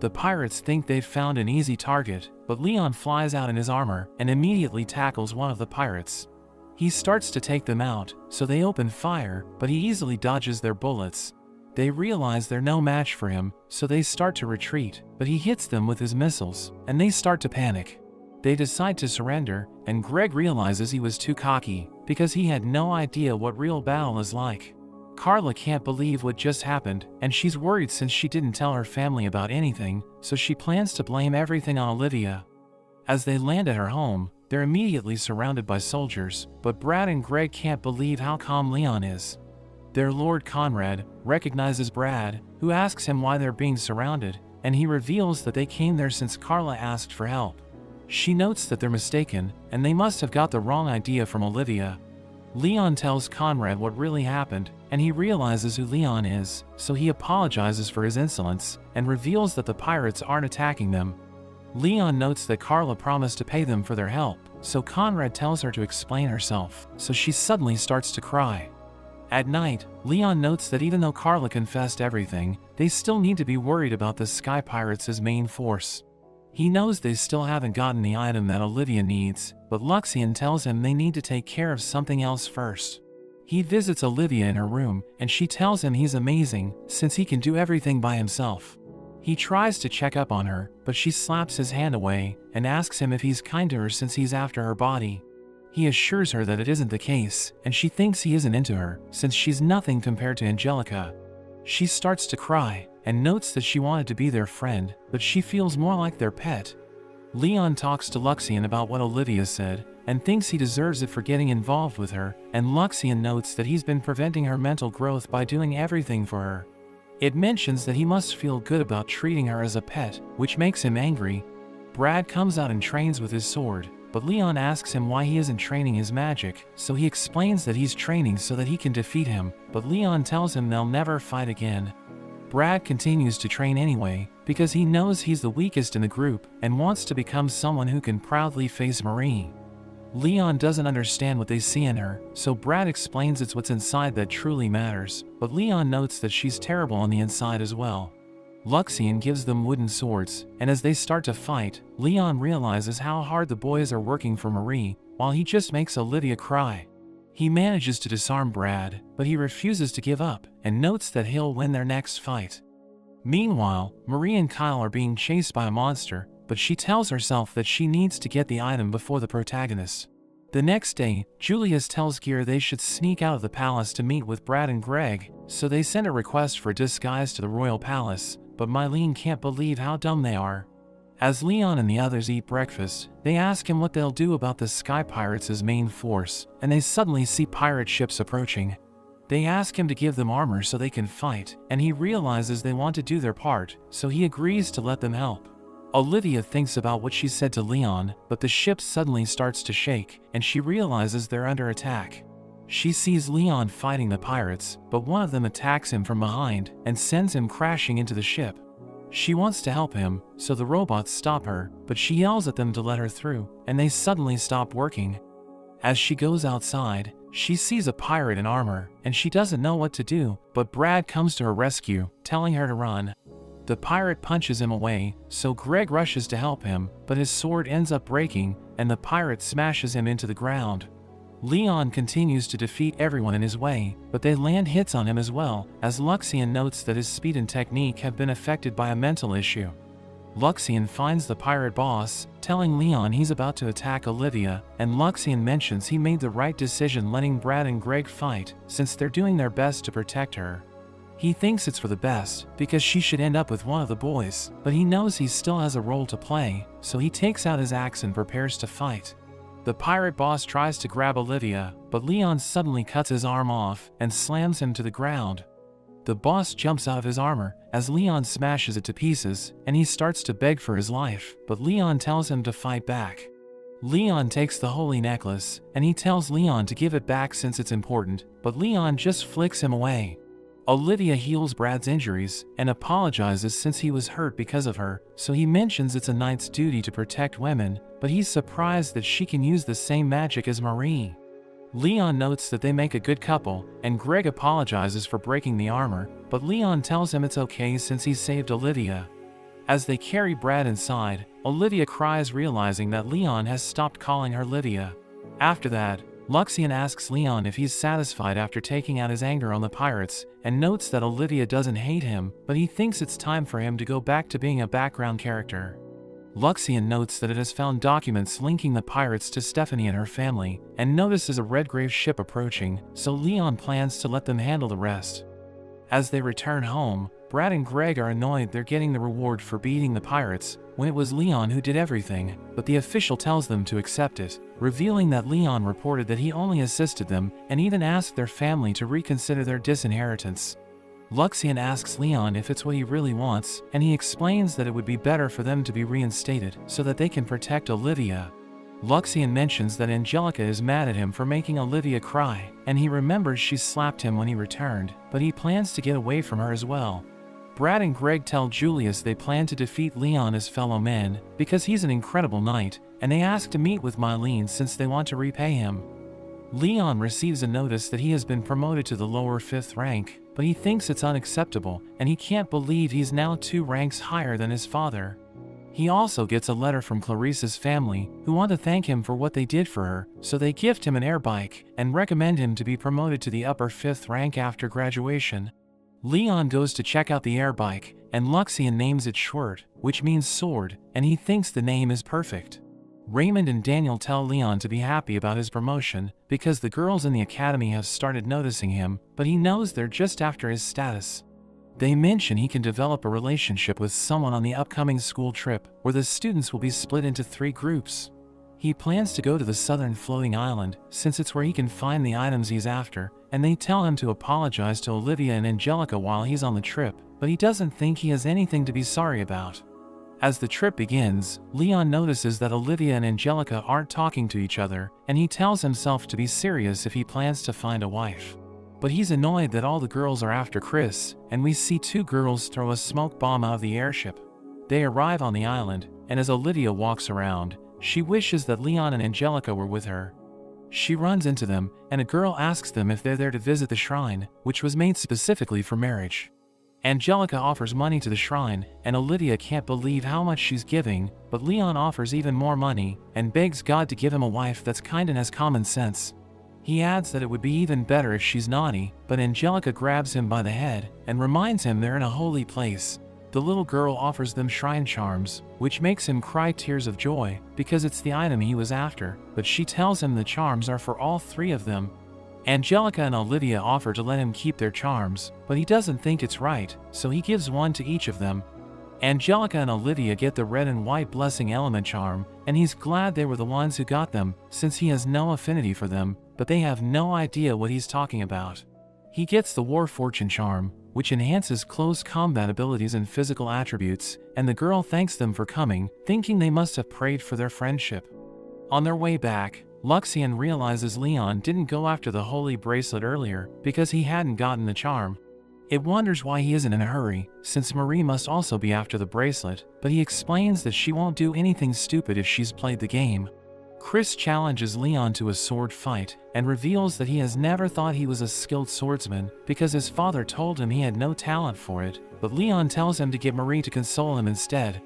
The pirates think they've found an easy target, but Leon flies out in his armor and immediately tackles one of the pirates. He starts to take them out, so they open fire, but he easily dodges their bullets. They realize they're no match for him, so they start to retreat, but he hits them with his missiles, and they start to panic. They decide to surrender, and Greg realizes he was too cocky, because he had no idea what real battle is like. Carla can't believe what just happened, and she's worried since she didn't tell her family about anything, so she plans to blame everything on Olivia. As they land at her home, they're immediately surrounded by soldiers, but Brad and Greg can't believe how calm Leon is. Their Lord Conrad recognizes Brad, who asks him why they're being surrounded, and he reveals that they came there since Carla asked for help. She notes that they're mistaken, and they must have got the wrong idea from Olivia. Leon tells Conrad what really happened, and he realizes who Leon is, so he apologizes for his insolence, and reveals that the pirates aren't attacking them. Leon notes that Carla promised to pay them for their help, so Conrad tells her to explain herself, so she suddenly starts to cry. At night, Leon notes that even though Carla confessed everything, they still need to be worried about the Sky Pirates as main force. He knows they still haven't gotten the item that Olivia needs, but Luxien tells him they need to take care of something else first. He visits Olivia in her room, and she tells him he's amazing, since he can do everything by himself. He tries to check up on her, but she slaps his hand away, and asks him if he's kind to her since he's after her body. He assures her that it isn't the case, and she thinks he isn't into her, since she's nothing compared to Angelica. She starts to cry, and notes that she wanted to be their friend, but she feels more like their pet. Leon talks to Luxien about what Olivia said, and thinks he deserves it for getting involved with her, and Luxien notes that he's been preventing her mental growth by doing everything for her. It mentions that he must feel good about treating her as a pet, which makes him angry. Brad comes out and trains with his sword, but Leon asks him why he isn't training his magic, so he explains that he's training so that he can defeat him, but Leon tells him they'll never fight again. Brad continues to train anyway, because he knows he's the weakest in the group and wants to become someone who can proudly face Marie. Leon doesn't understand what they see in her, so Brad explains it's what's inside that truly matters, but Leon notes that she's terrible on the inside as well. Luxien gives them wooden swords, and as they start to fight, Leon realizes how hard the boys are working for Marie, while he just makes Olivia cry. He manages to disarm Brad, but he refuses to give up, and notes that he'll win their next fight. Meanwhile, Marie and Kyle are being chased by a monster, but she tells herself that she needs to get the item before the protagonist. The next day, Julius tells Gear they should sneak out of the palace to meet with Brad and Greg, so they send a request for a disguise to the royal palace, but Mylene can't believe how dumb they are. As Leon and the others eat breakfast, they ask him what they'll do about the Sky Pirates as main force, and they suddenly see pirate ships approaching. They ask him to give them armor so they can fight, and he realizes they want to do their part, so he agrees to let them help. Olivia thinks about what she said to Leon, but the ship suddenly starts to shake, and she realizes they're under attack. She sees Leon fighting the pirates, but one of them attacks him from behind and sends him crashing into the ship. She wants to help him, so the robots stop her, but she yells at them to let her through, and they suddenly stop working. As she goes outside, she sees a pirate in armor, and she doesn't know what to do, but Brad comes to her rescue, telling her to run. The pirate punches him away, so Greg rushes to help him, but his sword ends up breaking, and the pirate smashes him into the ground. Leon continues to defeat everyone in his way, but they land hits on him as well, as Luxien notes that his speed and technique have been affected by a mental issue. Luxien finds the pirate boss, telling Leon he's about to attack Olivia, and Luxien mentions he made the right decision letting Brad and Greg fight, since they're doing their best to protect her. He thinks it's for the best, because she should end up with one of the boys, but he knows he still has a role to play, so he takes out his axe and prepares to fight. The pirate boss tries to grab Olivia, but Leon suddenly cuts his arm off and slams him to the ground. The boss jumps out of his armor as Leon smashes it to pieces, and he starts to beg for his life, but Leon tells him to fight back. Leon takes the holy necklace, and he tells Leon to give it back since it's important, but Leon just flicks him away. Olivia heals Brad's injuries and apologizes since he was hurt because of her, so he mentions it's a knight's duty to protect women, but he's surprised that she can use the same magic as Marie. Leon notes that they make a good couple, and Greg apologizes for breaking the armor, but Leon tells him it's okay since he saved Olivia. As they carry Brad inside, Olivia cries, realizing that Leon has stopped calling her Lydia. After that, Luxien asks Leon if he's satisfied after taking out his anger on the pirates, and notes that Olivia doesn't hate him, but he thinks it's time for him to go back to being a background character. Luxien notes that it has found documents linking the pirates to Stephanie and her family, and notices a Redgrave ship approaching, so Leon plans to let them handle the rest. As they return home, Brad and Greg are annoyed they're getting the reward for beating the pirates, when it was Leon who did everything, but the official tells them to accept it, revealing that Leon reported that he only assisted them and even asked their family to reconsider their disinheritance. Luxien asks Leon if it's what he really wants, and he explains that it would be better for them to be reinstated so that they can protect Olivia. Luxien mentions that Angelica is mad at him for making Olivia cry, and he remembers she slapped him when he returned, but he plans to get away from her as well. Brad and Greg tell Julius they plan to defeat Leon as fellow men, because he's an incredible knight, and they ask to meet with Mylene since they want to repay him. Leon receives a notice that he has been promoted to the lower 5th rank, but he thinks it's unacceptable, and he can't believe he's now 2 ranks higher than his father. He also gets a letter from Clarissa's family, who want to thank him for what they did for her, so they gift him an air bike, and recommend him to be promoted to the upper 5th rank after graduation. Leon goes to check out the air bike, and Luxien names it Schwert, which means sword, and he thinks the name is perfect. Raymond and Daniel tell Leon to be happy about his promotion, because the girls in the academy have started noticing him, but he knows they're just after his status. They mention he can develop a relationship with someone on the upcoming school trip, where the students will be split into 3 groups. He plans to go to the southern floating island, since it's where he can find the items he's after, and they tell him to apologize to Olivia and Angelica while he's on the trip, but he doesn't think he has anything to be sorry about. As the trip begins, Leon notices that Olivia and Angelica aren't talking to each other, and he tells himself to be serious if he plans to find a wife. But he's annoyed that all the girls are after Chris, and we see 2 girls throw a smoke bomb out of the airship. They arrive on the island, and as Olivia walks around, she wishes that Leon and Angelica were with her. She runs into them, and a girl asks them if they're there to visit the shrine, which was made specifically for marriage. Angelica offers money to the shrine, and Olivia can't believe how much she's giving, but Leon offers even more money, and begs God to give him a wife that's kind and has common sense. He adds that it would be even better if she's naughty, but Angelica grabs him by the head, and reminds him they're in a holy place. The little girl offers them shrine charms, which makes him cry tears of joy, because it's the item he was after, but she tells him the charms are for all 3 of them. Angelica and Olivia offer to let him keep their charms, but he doesn't think it's right, so he gives one to each of them. Angelica and Olivia get the red and white blessing element charm, and he's glad they were the ones who got them, since he has no affinity for them, but they have no idea what he's talking about. He gets the war fortune charm, which enhances close combat abilities and physical attributes, and the girl thanks them for coming, thinking they must have prayed for their friendship. On their way back, Luxien realizes Leon didn't go after the holy bracelet earlier because he hadn't gotten the charm. It wonders why he isn't in a hurry, since Marie must also be after the bracelet, but he explains that she won't do anything stupid if she's played the game. Chris challenges Leon to a sword fight, and reveals that he has never thought he was a skilled swordsman because his father told him he had no talent for it, but Leon tells him to get Marie to console him instead.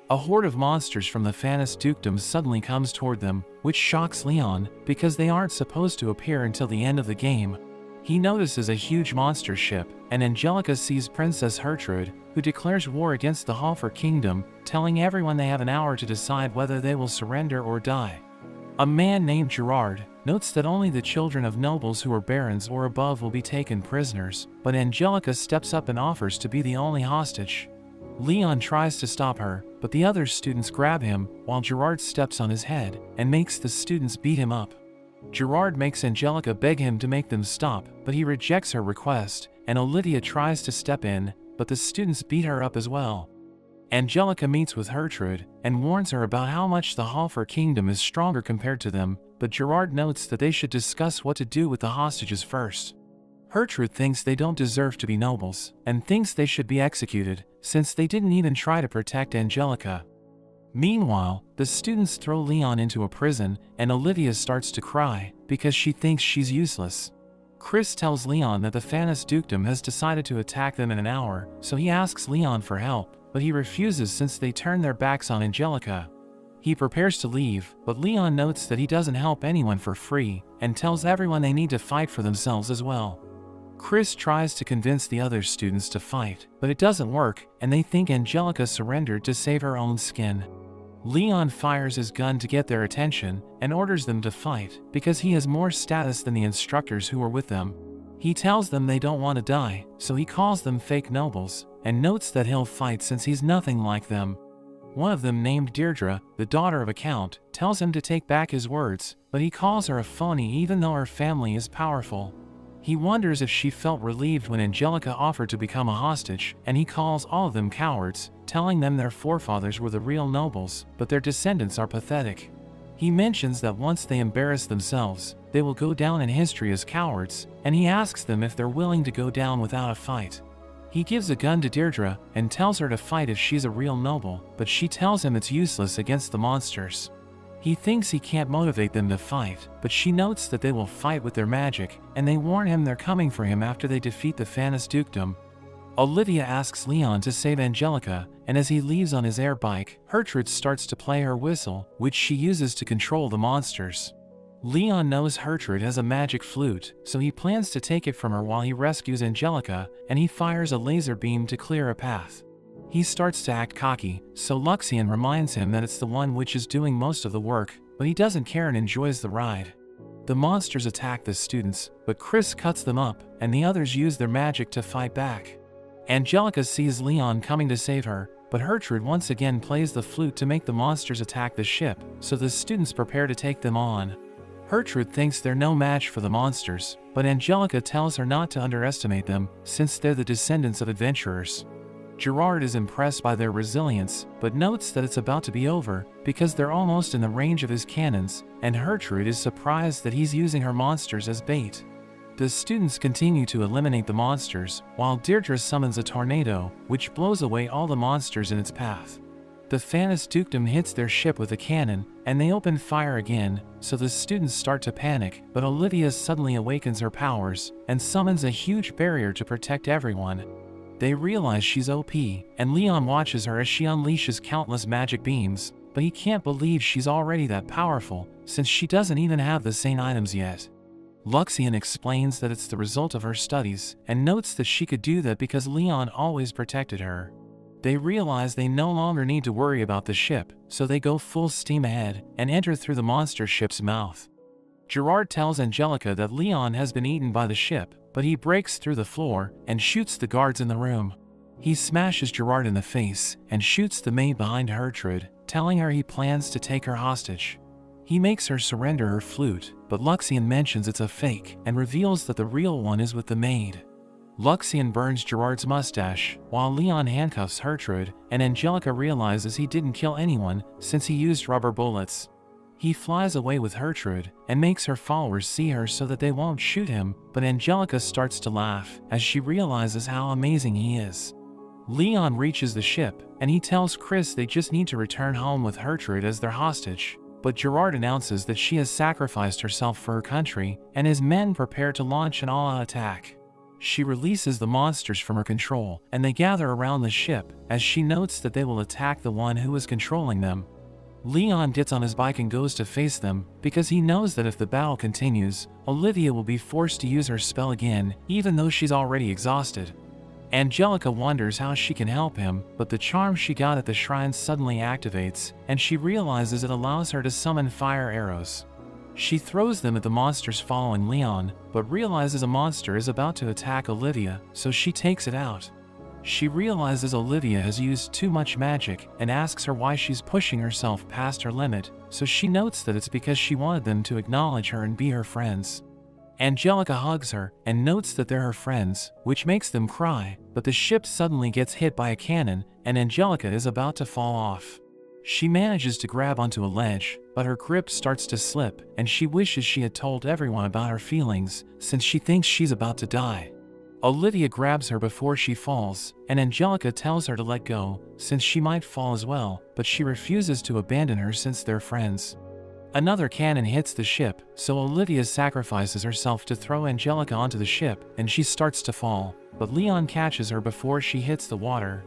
A horde of monsters from the Phanis dukedom suddenly comes toward them, which shocks Leon, because they aren't supposed to appear until the end of the game. He notices a huge monster ship, and Angelica sees Princess Hertrude, who declares war against the Halford Kingdom, telling everyone they have an hour to decide whether they will surrender or die. A man named Gerard notes that only the children of nobles who are barons or above will be taken prisoners, but Angelica steps up and offers to be the only hostage. Leon tries to stop her, but the other students grab him, while Gerard steps on his head and makes the students beat him up. Gerard makes Angelica beg him to make them stop, but he rejects her request, and Olivia tries to step in, but the students beat her up as well. Angelica meets with Gertrude and warns her about how much the Halfer kingdom is stronger compared to them, but Gerard notes that they should discuss what to do with the hostages first. Gertrude thinks they don't deserve to be nobles, and thinks they should be executed, since they didn't even try to protect Angelica. Meanwhile, the students throw Leon into a prison, and Olivia starts to cry, because she thinks she's useless. Chris tells Leon that the Phanes dukedom has decided to attack them in an hour, so he asks Leon for help, but he refuses since they turn their backs on Angelica. He prepares to leave, but Leon notes that he doesn't help anyone for free, and tells everyone they need to fight for themselves as well. Chris tries to convince the other students to fight, but it doesn't work, and they think Angelica surrendered to save her own skin. Leon fires his gun to get their attention, and orders them to fight, because he has more status than the instructors who were with them. He tells them they don't want to die, so he calls them fake nobles, and notes that he'll fight since he's nothing like them. One of them, named Deirdre, the daughter of a count, tells him to take back his words, but he calls her a phony even though her family is powerful. He wonders if she felt relieved when Angelica offered to become a hostage, and he calls all of them cowards, telling them their forefathers were the real nobles, but their descendants are pathetic. He mentions that once they embarrass themselves, they will go down in history as cowards, and he asks them if they're willing to go down without a fight. He gives a gun to Deirdre and tells her to fight if she's a real noble, but she tells him it's useless against the monsters. He thinks he can't motivate them to fight, but she notes that they will fight with their magic, and they warn him they're coming for him after they defeat the Phanes dukedom. Olivia asks Leon to save Angelica, and as he leaves on his air bike, Gertrude starts to play her whistle, which she uses to control the monsters. Leon knows Gertrude has a magic flute, so he plans to take it from her while he rescues Angelica, and he fires a laser beam to clear a path. He starts to act cocky, so Luxian reminds him that it's the one which is doing most of the work, but he doesn't care and enjoys the ride. The monsters attack the students, but Chris cuts them up, and the others use their magic to fight back. Angelica sees Leon coming to save her, but Gertrude once again plays the flute to make the monsters attack the ship, so the students prepare to take them on. Gertrude thinks they're no match for the monsters, but Angelica tells her not to underestimate them, since they're the descendants of adventurers. Gerard is impressed by their resilience, but notes that it's about to be over, because they're almost in the range of his cannons, and Gertrude is surprised that he's using her monsters as bait. The students continue to eliminate the monsters, while Deirdre summons a tornado, which blows away all the monsters in its path. The Phanes dukedom hits their ship with a cannon, and they open fire again, so the students start to panic, but Olivia suddenly awakens her powers, and summons a huge barrier to protect everyone. They realize she's OP, and Leon watches her as she unleashes countless magic beams, but he can't believe she's already that powerful, since she doesn't even have the same items yet. Luxian explains that it's the result of her studies, and notes that she could do that because Leon always protected her. They realize they no longer need to worry about the ship, so they go full steam ahead, and enter through the monster ship's mouth. Gerard tells Angelica that Leon has been eaten by the ship, but he breaks through the floor and shoots the guards in the room. He smashes Gerard in the face and shoots the maid behind Gertrude, telling her he plans to take her hostage. He makes her surrender her flute, but Luxian mentions it's a fake and reveals that the real one is with the maid. Luxian burns Gerard's mustache, while Leon handcuffs Gertrude, and Angelica realizes he didn't kill anyone since he used rubber bullets. He flies away with Gertrude and makes her followers see her so that they won't shoot him, but Angelica starts to laugh as she realizes how amazing he is. Leon reaches the ship, and he tells Chris they just need to return home with Gertrude as their hostage, but Gerard announces that she has sacrificed herself for her country, and his men prepare to launch an all-out attack. She releases the monsters from her control, and they gather around the ship, as she notes that they will attack the one who is controlling them. Leon gets on his bike and goes to face them, because he knows that if the battle continues, Olivia will be forced to use her spell again, even though she's already exhausted. Angelica wonders how she can help him, but the charm she got at the shrine suddenly activates, and she realizes it allows her to summon fire arrows. She throws them at the monsters following Leon, but realizes a monster is about to attack Olivia, so she takes it out. She realizes Olivia has used too much magic and asks her why she's pushing herself past her limit, so she notes that it's because she wanted them to acknowledge her and be her friends. Angelica hugs her and notes that they're her friends, which makes them cry, but the ship suddenly gets hit by a cannon and Angelica is about to fall off. She manages to grab onto a ledge, but her grip starts to slip and she wishes she had told everyone about her feelings since she thinks she's about to die. Olivia grabs her before she falls, and Angelica tells her to let go, since she might fall as well, but she refuses to abandon her since they're friends. Another cannon hits the ship, so Olivia sacrifices herself to throw Angelica onto the ship, and she starts to fall, but Leon catches her before she hits the water.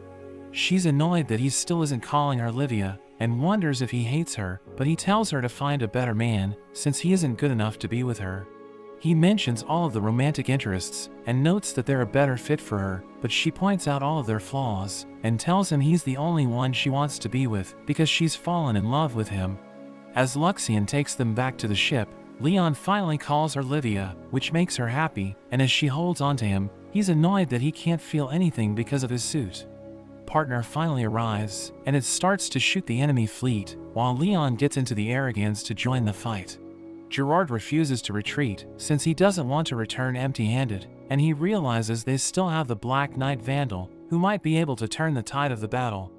She's annoyed that he still isn't calling her Olivia, and wonders if he hates her, but he tells her to find a better man, since he isn't good enough to be with her. He mentions all of the romantic interests, and notes that they're a better fit for her, but she points out all of their flaws, and tells him he's the only one she wants to be with, because she's fallen in love with him. As Luxien takes them back to the ship, Leon finally calls her Olivia, which makes her happy, and as she holds onto him, he's annoyed that he can't feel anything because of his suit. Partner finally arrives, and it starts to shoot the enemy fleet, while Leon gets into the Arrogans to join the fight. Gerard refuses to retreat, since he doesn't want to return empty-handed, and he realizes they still have the Black Knight Vandal, who might be able to turn the tide of the battle.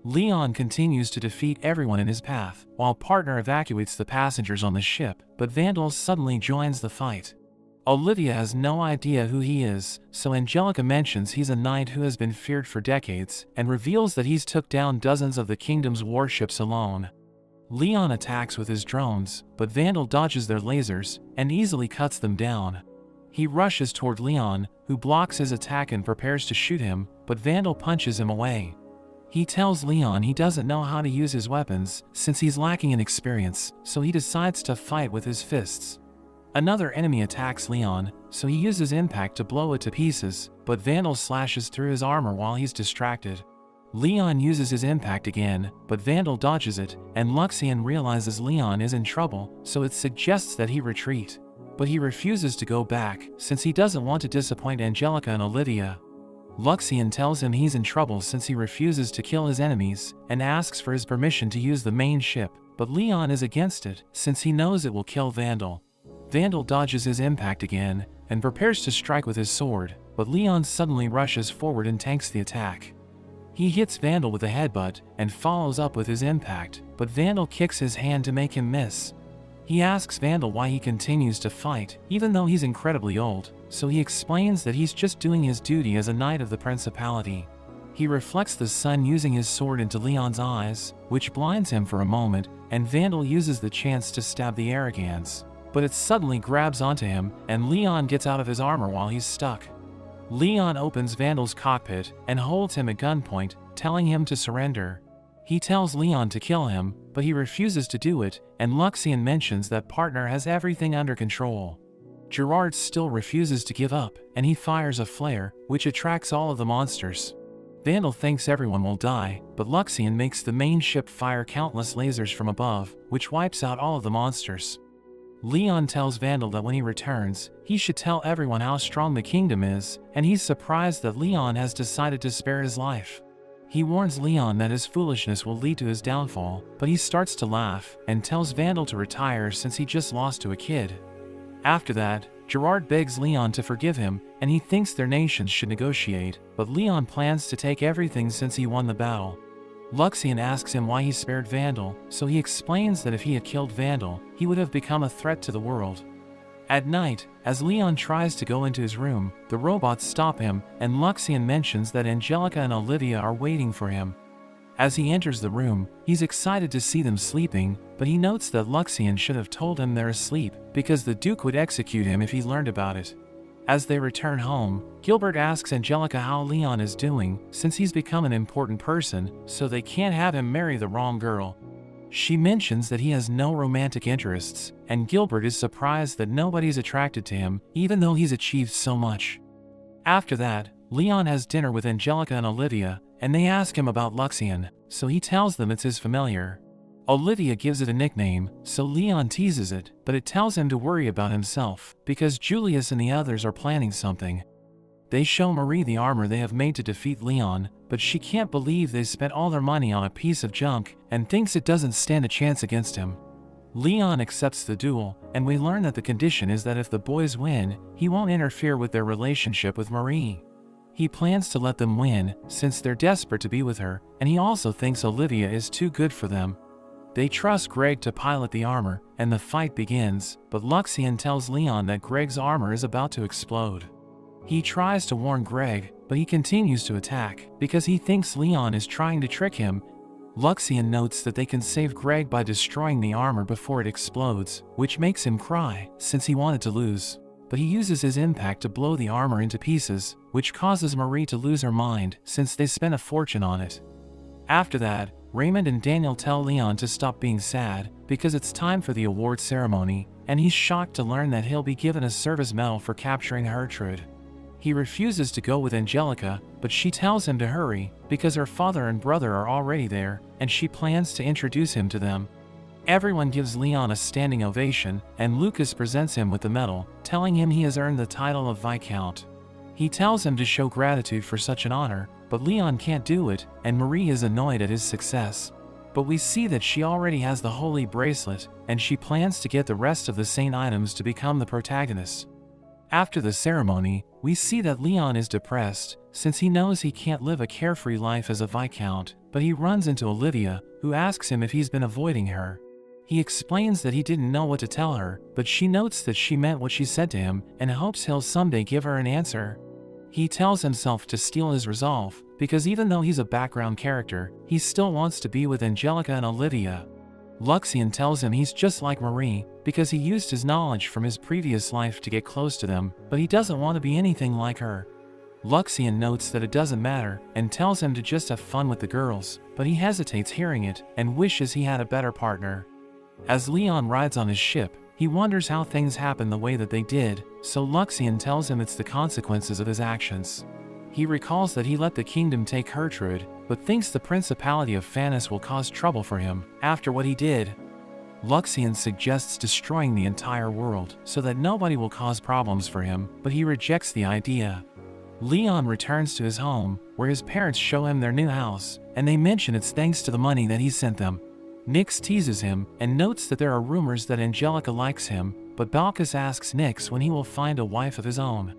Leon continues to defeat everyone in his path, while Partner evacuates the passengers on the ship, but Vandal suddenly joins the fight. Olivia has no idea who he is, so Angelica mentions he's a knight who has been feared for decades, and reveals that he's took down dozens of the kingdom's warships alone. Leon attacks with his drones, but Vandal dodges their lasers and easily cuts them down. He rushes toward Leon, who blocks his attack and prepares to shoot him, but Vandal punches him away. He tells Leon he doesn't know how to use his weapons since he's lacking in experience, so he decides to fight with his fists. Another enemy attacks Leon, so he uses impact to blow it to pieces, but Vandal slashes through his armor while he's distracted. Leon uses his impact again, but Vandal dodges it, and Luxien realizes Leon is in trouble, so it suggests that he retreat. But he refuses to go back, since he doesn't want to disappoint Angelica and Olivia. Luxien tells him he's in trouble since he refuses to kill his enemies, and asks for his permission to use the main ship, but Leon is against it, since he knows it will kill Vandal. Vandal dodges his impact again, and prepares to strike with his sword, but Leon suddenly rushes forward and tanks the attack. He hits Vandal with a headbutt, and follows up with his impact, but Vandal kicks his hand to make him miss. He asks Vandal why he continues to fight, even though he's incredibly old, so he explains that he's just doing his duty as a knight of the principality. He reflects the sun using his sword into Leon's eyes, which blinds him for a moment, and Vandal uses the chance to stab the Arrogans. But it suddenly grabs onto him, and Leon gets out of his armor while he's stuck. Leon opens Vandal's cockpit and holds him at gunpoint, telling him to surrender. He tells Leon to kill him, but he refuses to do it, and Luxien mentions that Partner has everything under control. Gerard still refuses to give up, and he fires a flare, which attracts all of the monsters. Vandal thinks everyone will die, but Luxien makes the main ship fire countless lasers from above, which wipes out all of the monsters. Leon tells Vandal that when he returns, he should tell everyone how strong the kingdom is, and he's surprised that Leon has decided to spare his life. He warns Leon that his foolishness will lead to his downfall, but he starts to laugh, and tells Vandal to retire since he just lost to a kid. After that, Gerard begs Leon to forgive him, and he thinks their nations should negotiate, but Leon plans to take everything since he won the battle. Luxien asks him why he spared Vandal, so he explains that if he had killed Vandal, he would have become a threat to the world. At night, as Leon tries to go into his room, the robots stop him, and Luxien mentions that Angelica and Olivia are waiting for him. As he enters the room, he's excited to see them sleeping, but he notes that Luxien should have told him they're asleep, because the Duke would execute him if he learned about it. As they return home, Gilbert asks Angelica how Leon is doing, since he's become an important person, so they can't have him marry the wrong girl. She mentions that he has no romantic interests, and Gilbert is surprised that nobody's attracted to him, even though he's achieved so much. After that, Leon has dinner with Angelica and Olivia, and they ask him about Luxien, so he tells them it's his familiar. Olivia gives it a nickname, so Leon teases it, but it tells him to worry about himself, because Julius and the others are planning something. They show Marie the armor they have made to defeat Leon, but she can't believe they spent all their money on a piece of junk and thinks it doesn't stand a chance against him. Leon accepts the duel, and we learn that the condition is that if the boys win, he won't interfere with their relationship with Marie. He plans to let them win, since they're desperate to be with her, and he also thinks Olivia is too good for them. They trust Greg to pilot the armor, and the fight begins, but Luxien tells Leon that Greg's armor is about to explode. He tries to warn Greg, but he continues to attack, because he thinks Leon is trying to trick him. Luxien notes that they can save Greg by destroying the armor before it explodes, which makes him cry, since he wanted to lose. But he uses his impact to blow the armor into pieces, which causes Marie to lose her mind, since they spent a fortune on it. After that, Raymond and Daniel tell Leon to stop being sad, because it's time for the award ceremony, and he's shocked to learn that he'll be given a service medal for capturing Gertrude. He refuses to go with Angelica, but she tells him to hurry, because her father and brother are already there, and she plans to introduce him to them. Everyone gives Leon a standing ovation, and Lucas presents him with the medal, telling him he has earned the title of Viscount. He tells him to show gratitude for such an honor, but Leon can't do it, and Marie is annoyed at his success. But we see that she already has the holy bracelet, and she plans to get the rest of the saint items to become the protagonist. After the ceremony, we see that Leon is depressed, since he knows he can't live a carefree life as a Viscount, but he runs into Olivia, who asks him if he's been avoiding her. He explains that he didn't know what to tell her, but she notes that she meant what she said to him, and hopes he'll someday give her an answer. He tells himself to steel his resolve, because even though he's a background character, he still wants to be with Angelica and Olivia. Luxien tells him he's just like Marie, because he used his knowledge from his previous life to get close to them, but he doesn't want to be anything like her. Luxien notes that it doesn't matter, and tells him to just have fun with the girls, but he hesitates hearing it, and wishes he had a better partner. As Leon rides on his ship, he wonders how things happened the way that they did, so Luxien tells him it's the consequences of his actions. He recalls that he let the kingdom take Gertrude, but thinks the Principality of Phanis will cause trouble for him after what he did. Luxien suggests destroying the entire world so that nobody will cause problems for him, but he rejects the idea. Leon returns to his home, where his parents show him their new house, and they mention it's thanks to the money that he sent them. Nyx teases him and notes that there are rumors that Angelica likes him, but Balkis asks Nyx when he will find a wife of his own.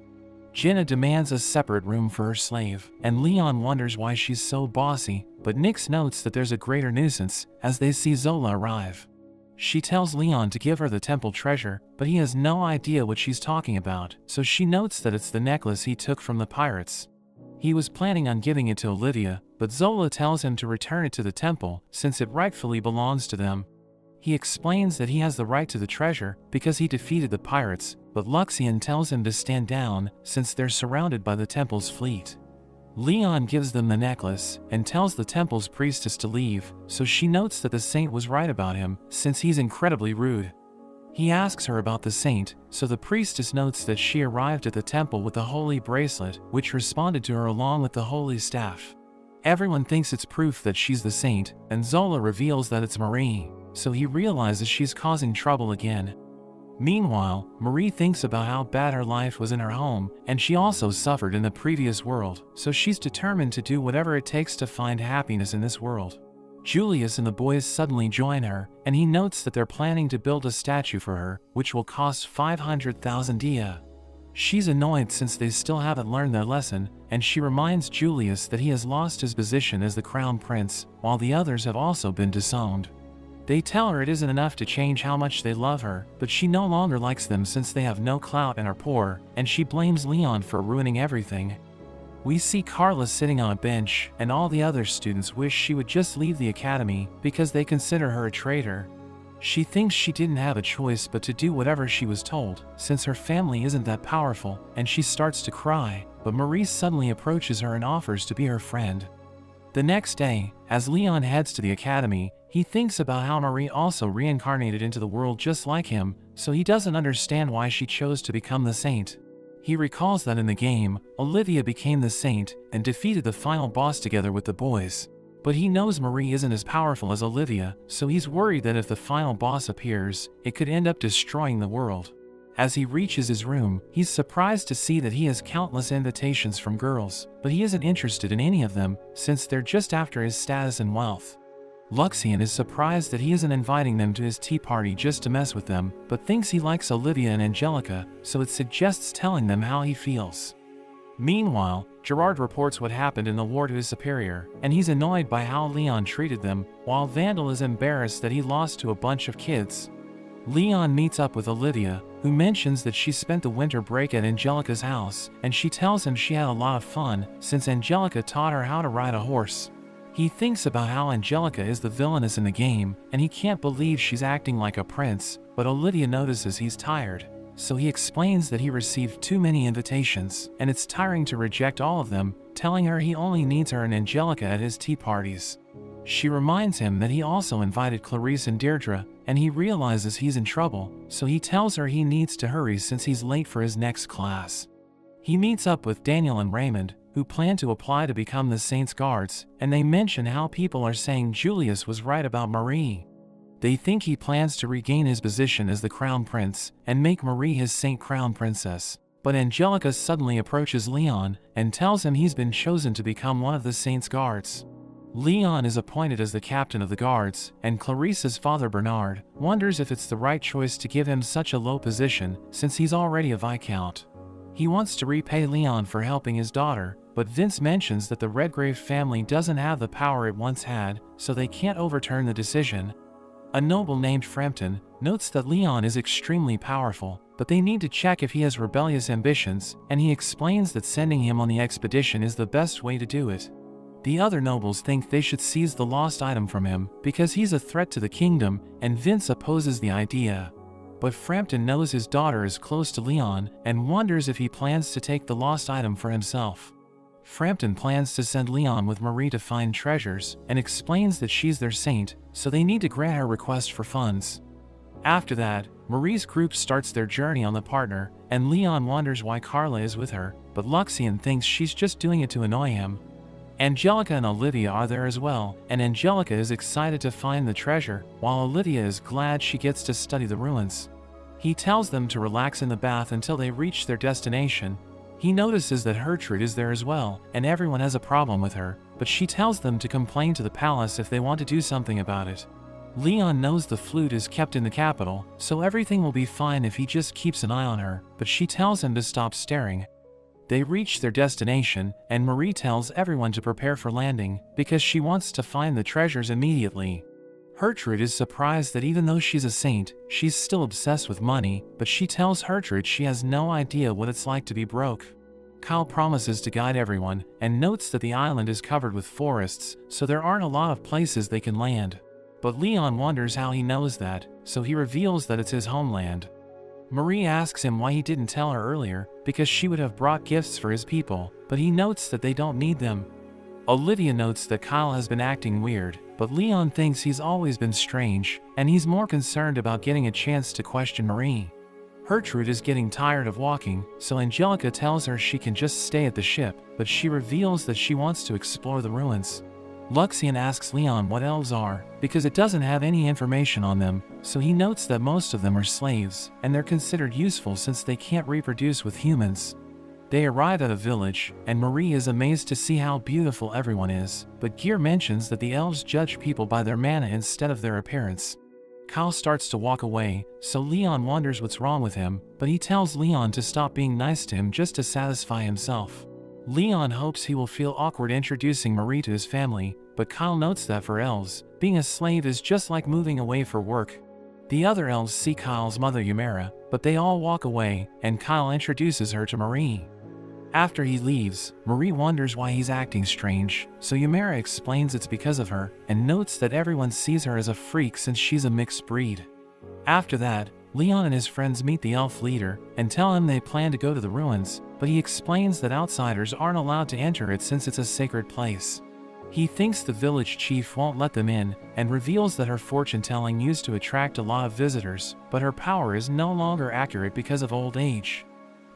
Jenna demands a separate room for her slave, and Leon wonders why she's so bossy, but Nyx notes that there's a greater nuisance as they see Zola arrive. She tells Leon to give her the temple treasure, but he has no idea what she's talking about, so she notes that it's the necklace he took from the pirates. He was planning on giving it to Olivia, but Zola tells him to return it to the temple, since it rightfully belongs to them. He explains that he has the right to the treasure because he defeated the pirates, but Luxien tells him to stand down since they're surrounded by the temple's fleet. Leon gives them the necklace and tells the temple's priestess to leave, so she notes that the saint was right about him since he's incredibly rude. He asks her about the saint, so the priestess notes that she arrived at the temple with the holy bracelet, which responded to her along with the holy staff. Everyone thinks it's proof that she's the saint, and Zola reveals that it's Marie, so he realizes she's causing trouble again. Meanwhile, Marie thinks about how bad her life was in her home, and she also suffered in the previous world, so she's determined to do whatever it takes to find happiness in this world. Julius and the boys suddenly join her, and he notes that they're planning to build a statue for her, which will cost 500,000 dia. She's annoyed since they still haven't learned their lesson, and she reminds Julius that he has lost his position as the crown prince, while the others have also been disowned. They tell her it isn't enough to change how much they love her, but she no longer likes them since they have no clout and are poor, and she blames Leon for ruining everything. We see Carla sitting on a bench, and all the other students wish she would just leave the academy because they consider her a traitor. She thinks she didn't have a choice but to do whatever she was told, since her family isn't that powerful, and she starts to cry, but Marie suddenly approaches her and offers to be her friend. The next day, as Leon heads to the academy, he thinks about how Marie also reincarnated into the world just like him, so he doesn't understand why she chose to become the saint. He recalls that in the game, Olivia became the saint and defeated the final boss together with the boys. But he knows Marie isn't as powerful as Olivia, so he's worried that if the final boss appears, it could end up destroying the world. As he reaches his room, he's surprised to see that he has countless invitations from girls, but he isn't interested in any of them since they're just after his status and wealth. Luxien is surprised that he isn't inviting them to his tea party just to mess with them, but thinks he likes Olivia and Angelica, so it suggests telling them how he feels. Meanwhile, Gerard reports what happened in the war to his superior, and he's annoyed by how Leon treated them, while Vandal is embarrassed that he lost to a bunch of kids. Leon meets up with Olivia, who mentions that she spent the winter break at Angelica's house, and she tells him she had a lot of fun since Angelica taught her how to ride a horse. He thinks about how Angelica is the villainess in the game, and he can't believe she's acting like a prince, but Olivia notices he's tired. So he explains that he received too many invitations, and it's tiring to reject all of them, telling her he only needs her and Angelica at his tea parties. She reminds him that he also invited Clarice and Deirdre, and he realizes he's in trouble, so he tells her he needs to hurry since he's late for his next class. He meets up with Daniel and Raymond, who plan to apply to become the Saints' Guards, and they mention how people are saying Julius was right about Marie. They think he plans to regain his position as the Crown Prince and make Marie his Saint Crown Princess. But Angelica suddenly approaches Leon and tells him he's been chosen to become one of the Saints' Guards. Leon is appointed as the captain of the guards, and Clarice's father Bernard wonders if it's the right choice to give him such a low position since he's already a Viscount. He wants to repay Leon for helping his daughter, but Vince mentions that the Redgrave family doesn't have the power it once had, so they can't overturn the decision. A noble named Frampton notes that Leon is extremely powerful, but they need to check if he has rebellious ambitions, and he explains that sending him on the expedition is the best way to do it. The other nobles think they should seize the lost item from him because he's a threat to the kingdom, and Vince opposes the idea. But Frampton knows his daughter is close to Leon and wonders if he plans to take the lost item for himself. Frampton plans to send Leon with Marie to find treasures and explains that she's their saint, so they need to grant her request for funds. After that, Marie's group starts their journey on the partner, and Leon wonders why Carla is with her, but Luxien thinks she's just doing it to annoy him. Angelica and Olivia are there as well, and Angelica is excited to find the treasure, while Olivia is glad she gets to study the ruins. He tells them to relax in the bath until they reach their destination. He notices that Gertrude is there as well, and everyone has a problem with her, but she tells them to complain to the palace if they want to do something about it. Leon knows the flute is kept in the capital, so everything will be fine if he just keeps an eye on her, but she tells him to stop staring. They reach their destination, and Marie tells everyone to prepare for landing, because she wants to find the treasures immediately. Gertrude is surprised that even though she's a saint, she's still obsessed with money, but she tells Gertrude she has no idea what it's like to be broke. Kyle promises to guide everyone, and notes that the island is covered with forests, so there aren't a lot of places they can land. But Leon wonders how he knows that, so he reveals that it's his homeland. Marie asks him why he didn't tell her earlier, because she would have brought gifts for his people, but he notes that they don't need them. Olivia notes that Kyle has been acting weird, but Leon thinks he's always been strange, and he's more concerned about getting a chance to question Marie. Gertrude is getting tired of walking, so Angelica tells her she can just stay at the ship, but she reveals that she wants to explore the ruins. Luxien asks Leon what elves are, because it doesn't have any information on them, so he notes that most of them are slaves, and they're considered useful since they can't reproduce with humans. They arrive at a village, and Marie is amazed to see how beautiful everyone is, but Gear mentions that the elves judge people by their mana instead of their appearance. Kyle starts to walk away, so Leon wonders what's wrong with him, but he tells Leon to stop being nice to him just to satisfy himself. Leon hopes he will feel awkward introducing Marie to his family, but Kyle notes that for elves, being a slave is just like moving away for work. The other elves see Kyle's mother Ymera, but they all walk away, and Kyle introduces her to Marie. After he leaves, Marie wonders why he's acting strange, so Ymera explains it's because of her, and notes that everyone sees her as a freak since she's a mixed breed. After that, Leon and his friends meet the elf leader, and tell him they plan to go to the ruins, but he explains that outsiders aren't allowed to enter it since it's a sacred place. He thinks the village chief won't let them in, and reveals that her fortune-telling used to attract a lot of visitors, but her power is no longer accurate because of old age.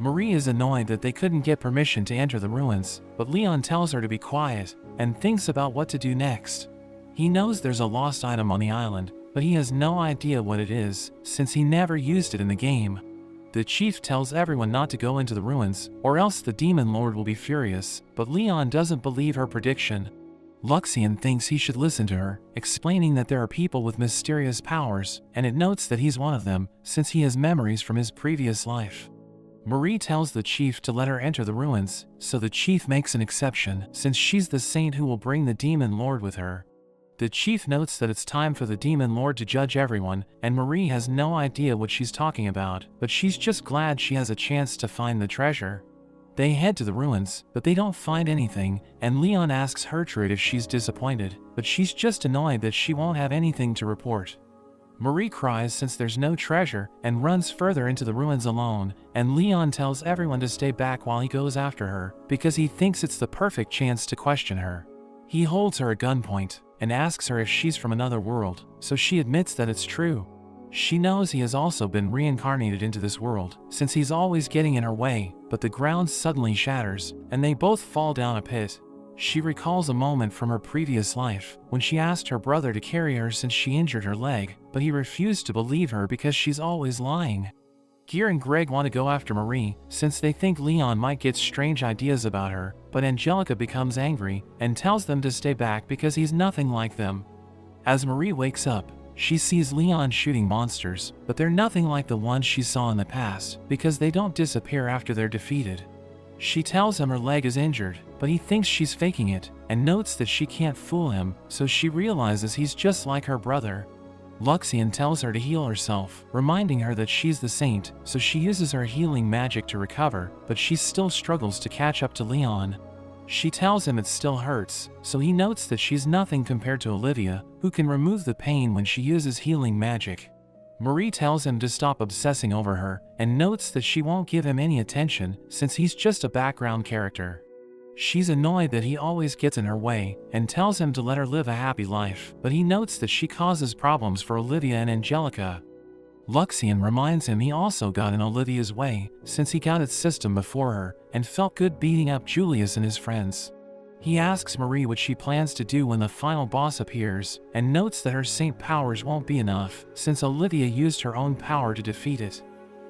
Marie is annoyed that they couldn't get permission to enter the ruins, but Leon tells her to be quiet, and thinks about what to do next. He knows there's a lost item on the island, but he has no idea what it is, since he never used it in the game. The chief tells everyone not to go into the ruins, or else the demon lord will be furious, but Leon doesn't believe her prediction. Luxien thinks he should listen to her, explaining that there are people with mysterious powers, and it notes that he's one of them, since he has memories from his previous life. Marie tells the chief to let her enter the ruins, so the chief makes an exception, since she's the saint who will bring the demon lord with her. The chief notes that it's time for the demon lord to judge everyone, and Marie has no idea what she's talking about, but she's just glad she has a chance to find the treasure. They head to the ruins, but they don't find anything, and Leon asks Gertrude if she's disappointed, but she's just annoyed that she won't have anything to report. Marie cries since there's no treasure, and runs further into the ruins alone, and Leon tells everyone to stay back while he goes after her, because he thinks it's the perfect chance to question her. He holds her at gunpoint, and asks her if she's from another world, so she admits that it's true. She knows he has also been reincarnated into this world, since he's always getting in her way, but the ground suddenly shatters, and they both fall down a pit. She recalls a moment from her previous life, when she asked her brother to carry her since she injured her leg, but he refused to believe her because she's always lying. Gear and Greg want to go after Marie, since they think Leon might get strange ideas about her, but Angelica becomes angry, and tells them to stay back because he's nothing like them. As Marie wakes up, she sees Leon shooting monsters, but they're nothing like the ones she saw in the past, because they don't disappear after they're defeated. She tells him her leg is injured, but he thinks she's faking it, and notes that she can't fool him, so she realizes he's just like her brother. Luxien tells her to heal herself, reminding her that she's the saint, so she uses her healing magic to recover, but she still struggles to catch up to Leon. She tells him it still hurts, so he notes that she's nothing compared to Olivia, who can remove the pain when she uses healing magic. Marie tells him to stop obsessing over her, and notes that she won't give him any attention since he's just a background character. She's annoyed that he always gets in her way, and tells him to let her live a happy life, but he notes that she causes problems for Olivia and Angelica. Luxien reminds him he also got in Olivia's way, since he got its system before her, and felt good beating up Julius and his friends. He asks Marie what she plans to do when the final boss appears, and notes that her saint powers won't be enough, since Olivia used her own power to defeat it.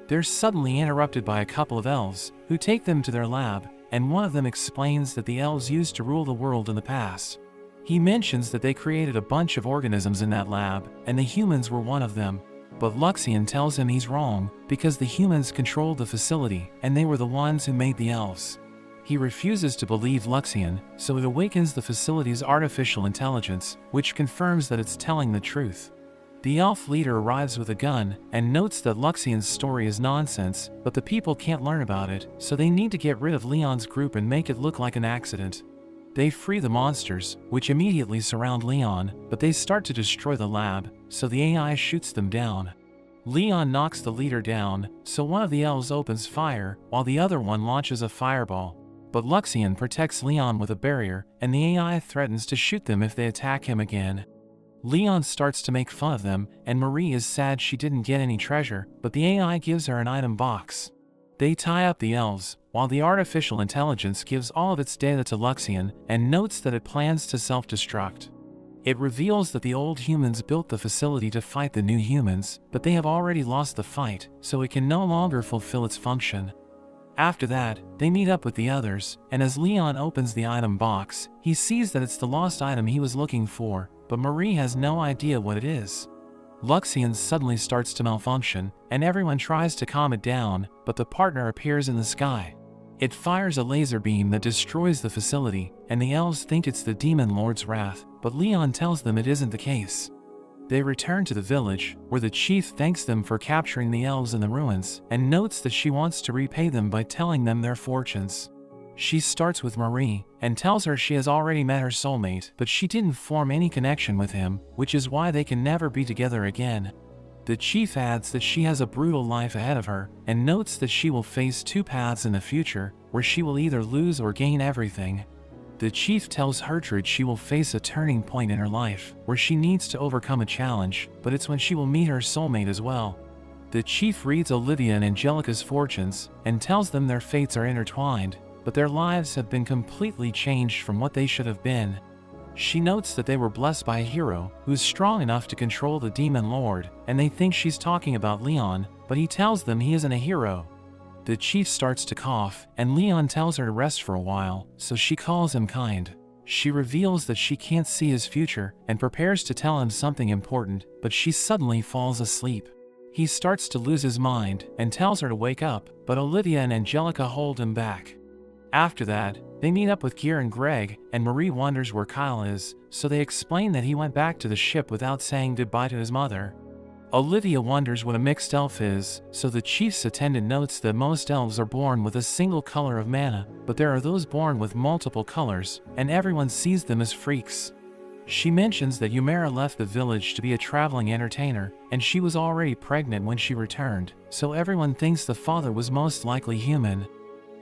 They're suddenly interrupted by a couple of elves, who take them to their lab, and one of them explains that the elves used to rule the world in the past. He mentions that they created a bunch of organisms in that lab, and the humans were one of them. But Luxien tells him he's wrong, because the humans controlled the facility, and they were the ones who made the elves. He refuses to believe Luxien, so it awakens the facility's artificial intelligence, which confirms that it's telling the truth. The elf leader arrives with a gun, and notes that Luxien's story is nonsense, but the people can't learn about it, so they need to get rid of Leon's group and make it look like an accident. They free the monsters, which immediately surround Leon, but they start to destroy the lab, so the AI shoots them down. Leon knocks the leader down, so one of the elves opens fire, while the other one launches a fireball. But Luxien protects Leon with a barrier, and the AI threatens to shoot them if they attack him again. Leon starts to make fun of them, and Marie is sad she didn't get any treasure, but the AI gives her an item box. They tie up the elves, while the artificial intelligence gives all of its data to Luxien, and notes that it plans to self-destruct. It reveals that the old humans built the facility to fight the new humans, but they have already lost the fight, so it can no longer fulfill its function. After that, they meet up with the others, and as Leon opens the item box, he sees that it's the lost item he was looking for, but Marie has no idea what it is. Luxien suddenly starts to malfunction, and everyone tries to calm it down, but the partner appears in the sky. It fires a laser beam that destroys the facility, and the elves think it's the demon lord's wrath, but Leon tells them it isn't the case. They return to the village, where the chief thanks them for capturing the elves in the ruins, and notes that she wants to repay them by telling them their fortunes. She starts with Marie, and tells her she has already met her soulmate, but she didn't form any connection with him, which is why they can never be together again. The chief adds that she has a brutal life ahead of her, and notes that she will face two paths in the future, where she will either lose or gain everything. The chief tells Gertrude she will face a turning point in her life, where she needs to overcome a challenge, but it's when she will meet her soulmate as well. The chief reads Olivia and Angelica's fortunes, and tells them their fates are intertwined, but their lives have been completely changed from what they should have been. She notes that they were blessed by a hero who's strong enough to control the demon lord, and they think she's talking about Leon, but he tells them he isn't a hero. The chief starts to cough, and Leon tells her to rest for a while, so she calls him kind. She reveals that she can't see his future and prepares to tell him something important, but she suddenly falls asleep. He starts to lose his mind and tells her to wake up, but Olivia and Angelica hold him back. After that, they meet up with Gear and Greg, and Marie wonders where Kyle is, so they explain that he went back to the ship without saying goodbye to his mother. Olivia wonders what a mixed elf is, so the chief's attendant notes that most elves are born with a single color of mana, but there are those born with multiple colors, and everyone sees them as freaks. She mentions that Ymera left the village to be a traveling entertainer, and she was already pregnant when she returned, so everyone thinks the father was most likely human.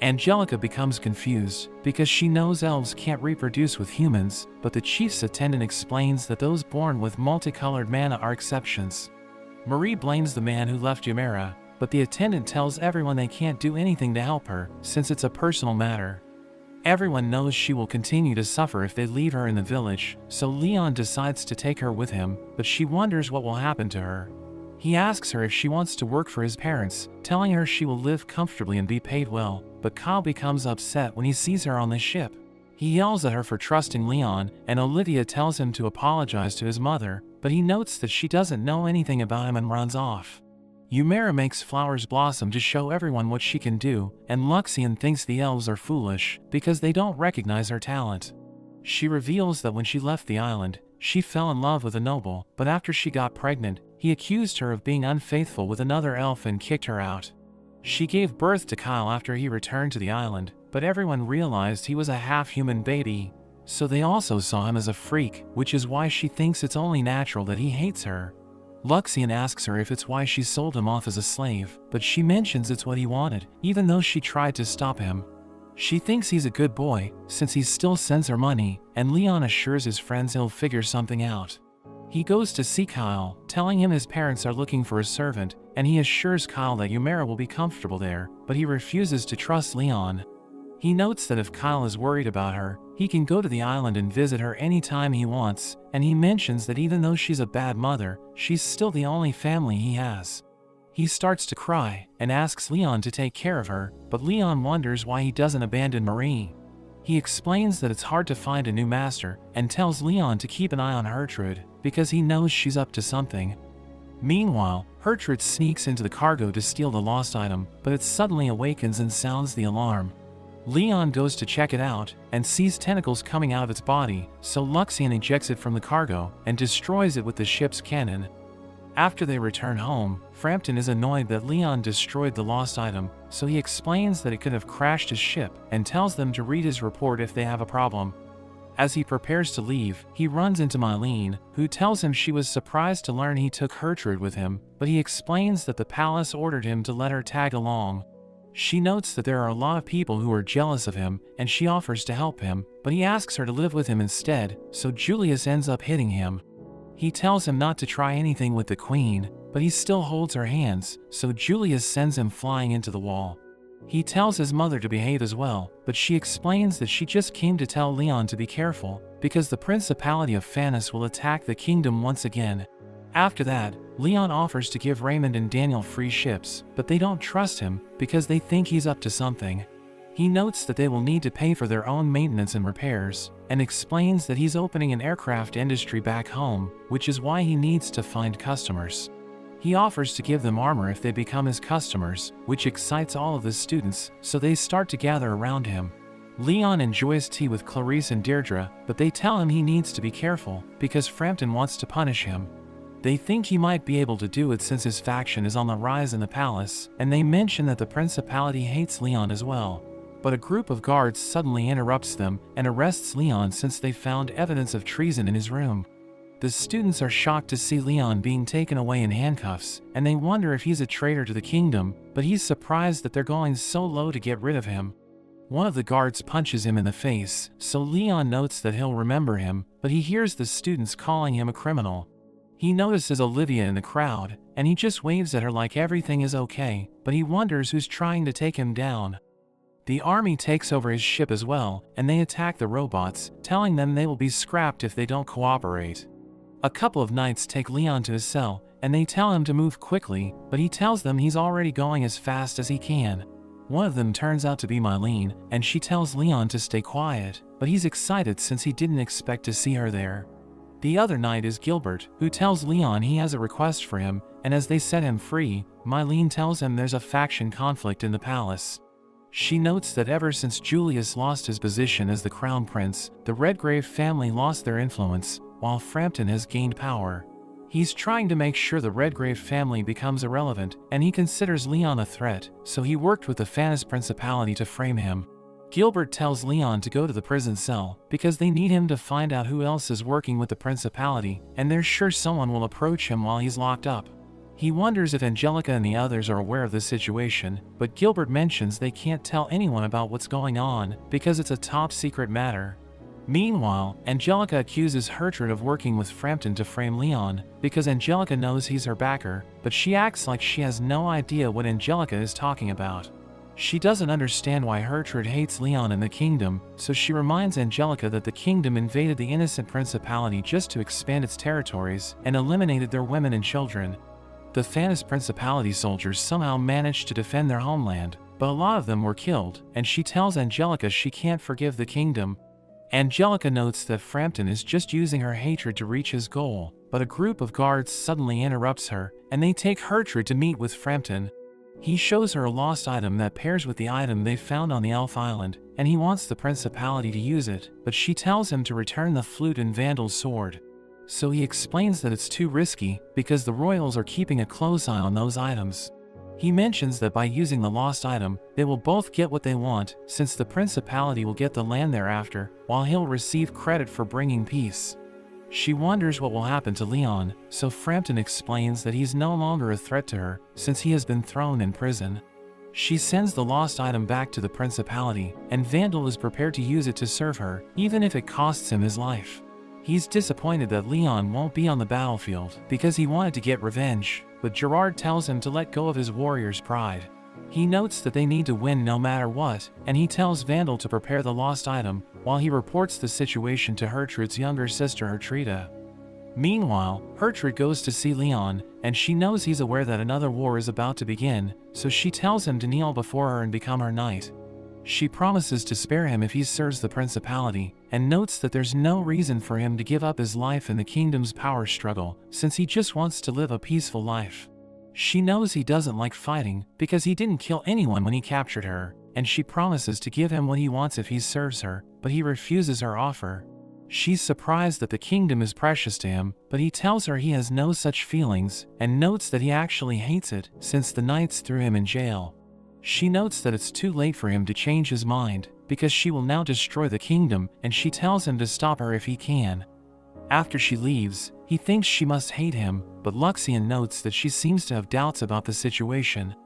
Angelica becomes confused, because she knows elves can't reproduce with humans, but the chief's attendant explains that those born with multicolored mana are exceptions. Marie blames the man who left Ymera, but the attendant tells everyone they can't do anything to help her, since it's a personal matter. Everyone knows she will continue to suffer if they leave her in the village, so Leon decides to take her with him, but she wonders what will happen to her. He asks her if she wants to work for his parents, telling her she will live comfortably and be paid well, but Kyle becomes upset when he sees her on the ship. He yells at her for trusting Leon, and Olivia tells him to apologize to his mother, but he notes that she doesn't know anything about him and runs off. Ymera makes flowers blossom to show everyone what she can do, and Luxian thinks the elves are foolish because they don't recognize her talent. She reveals that when she left the island, she fell in love with a noble, but after she got pregnant, he accused her of being unfaithful with another elf and kicked her out. She gave birth to Kyle after he returned to the island, but everyone realized he was a half-human baby, so they also saw him as a freak, which is why she thinks it's only natural that he hates her. Luxian asks her if it's why she sold him off as a slave, but she mentions it's what he wanted, even though she tried to stop him. She thinks he's a good boy, since he still sends her money, and Leon assures his friends he'll figure something out. He goes to see Kyle, telling him his parents are looking for a servant, and he assures Kyle that Ymera will be comfortable there, but he refuses to trust Leon. He notes that if Kyle is worried about her, he can go to the island and visit her anytime he wants, and he mentions that even though she's a bad mother, she's still the only family he has. He starts to cry, and asks Leon to take care of her, but Leon wonders why he doesn't abandon Marie. He explains that it's hard to find a new master, and tells Leon to keep an eye on Hertrude, because he knows she's up to something. Meanwhile, Hertrude sneaks into the cargo to steal the lost item, but it suddenly awakens and sounds the alarm. Leon goes to check it out, and sees tentacles coming out of its body, so Luxian ejects it from the cargo, and destroys it with the ship's cannon. After they return home, Frampton is annoyed that Leon destroyed the lost item, so he explains that it could have crashed his ship, and tells them to read his report if they have a problem. As he prepares to leave, he runs into Mylene, who tells him she was surprised to learn he took Hertrude with him, but he explains that the palace ordered him to let her tag along. She notes that there are a lot of people who are jealous of him, and she offers to help him, but he asks her to live with him instead, so Julius ends up hitting him. He tells him not to try anything with the queen, but he still holds her hands, so Julius sends him flying into the wall. He tells his mother to behave as well, but she explains that she just came to tell Leon to be careful, because the Principality of Phanis will attack the kingdom once again. After that, Leon offers to give Raymond and Daniel free ships, but they don't trust him, because they think he's up to something. He notes that they will need to pay for their own maintenance and repairs, and explains that he's opening an aircraft industry back home, which is why he needs to find customers. He offers to give them armor if they become his customers, which excites all of the students, so they start to gather around him. Leon enjoys tea with Clarice and Deirdre, but they tell him he needs to be careful, because Frampton wants to punish him. They think he might be able to do it since his faction is on the rise in the palace, and they mention that the Principality hates Leon as well. But a group of guards suddenly interrupts them and arrests Leon since they found evidence of treason in his room. The students are shocked to see Leon being taken away in handcuffs, and they wonder if he's a traitor to the kingdom, but he's surprised that they're going so low to get rid of him. One of the guards punches him in the face, so Leon notes that he'll remember him, but he hears the students calling him a criminal. He notices Olivia in the crowd, and he just waves at her like everything is okay, but he wonders who's trying to take him down. The army takes over his ship as well, and they attack the robots, telling them they will be scrapped if they don't cooperate. A couple of knights take Leon to his cell, and they tell him to move quickly, but he tells them he's already going as fast as he can. One of them turns out to be Mylene, and she tells Leon to stay quiet, but he's excited since he didn't expect to see her there. The other knight is Gilbert, who tells Leon he has a request for him, and as they set him free, Mylene tells him there's a faction conflict in the palace. She notes that ever since Julius lost his position as the crown prince, the Redgrave family lost their influence, while Frampton has gained power. He's trying to make sure the Redgrave family becomes irrelevant, and he considers Leon a threat, so he worked with the Phanis Principality to frame him. Gilbert tells Leon to go to the prison cell, because they need him to find out who else is working with the Principality, and they're sure someone will approach him while he's locked up. He wonders if Angelica and the others are aware of the situation, but Gilbert mentions they can't tell anyone about what's going on, because it's a top-secret matter. Meanwhile, Angelica accuses Hertrude of working with Frampton to frame Leon, because Angelica knows he's her backer, but she acts like she has no idea what Angelica is talking about. She doesn't understand why Hertrude hates Leon and the kingdom, so she reminds Angelica that the kingdom invaded the innocent principality just to expand its territories, and eliminated their women and children. The Phanis Principality soldiers somehow managed to defend their homeland, but a lot of them were killed, and she tells Angelica she can't forgive the kingdom. Angelica notes that Frampton is just using her hatred to reach his goal, but a group of guards suddenly interrupts her, and they take Hertrude to meet with Frampton. He shows her a lost item that pairs with the item they found on the Elf Island, and he wants the Principality to use it, but she tells him to return the flute and Vandal's sword. So he explains that it's too risky, because the royals are keeping a close eye on those items. He mentions that by using the lost item, they will both get what they want, since the Principality will get the land thereafter, while he'll receive credit for bringing peace. She wonders what will happen to Leon, so Frampton explains that he's no longer a threat to her, since he has been thrown in prison. She sends the lost item back to the Principality, and Vandal is prepared to use it to serve her, even if it costs him his life. He's disappointed that Leon won't be on the battlefield, because he wanted to get revenge, but Gerard tells him to let go of his warrior's pride. He notes that they need to win no matter what, and he tells Vandal to prepare the lost item, while he reports the situation to Hertrude's younger sister Hertrida. Meanwhile, Hertrude goes to see Leon, and she knows he's aware that another war is about to begin, so she tells him to kneel before her and become her knight. She promises to spare him if he serves the Principality, and notes that there's no reason for him to give up his life in the kingdom's power struggle, since he just wants to live a peaceful life. She knows he doesn't like fighting, because he didn't kill anyone when he captured her, and she promises to give him what he wants if he serves her, but he refuses her offer. She's surprised that the kingdom is precious to him, but he tells her he has no such feelings, and notes that he actually hates it, since the knights threw him in jail. She notes that it's too late for him to change his mind, because she will now destroy the kingdom, and she tells him to stop her if he can. After she leaves, he thinks she must hate him, but Luxien notes that she seems to have doubts about the situation.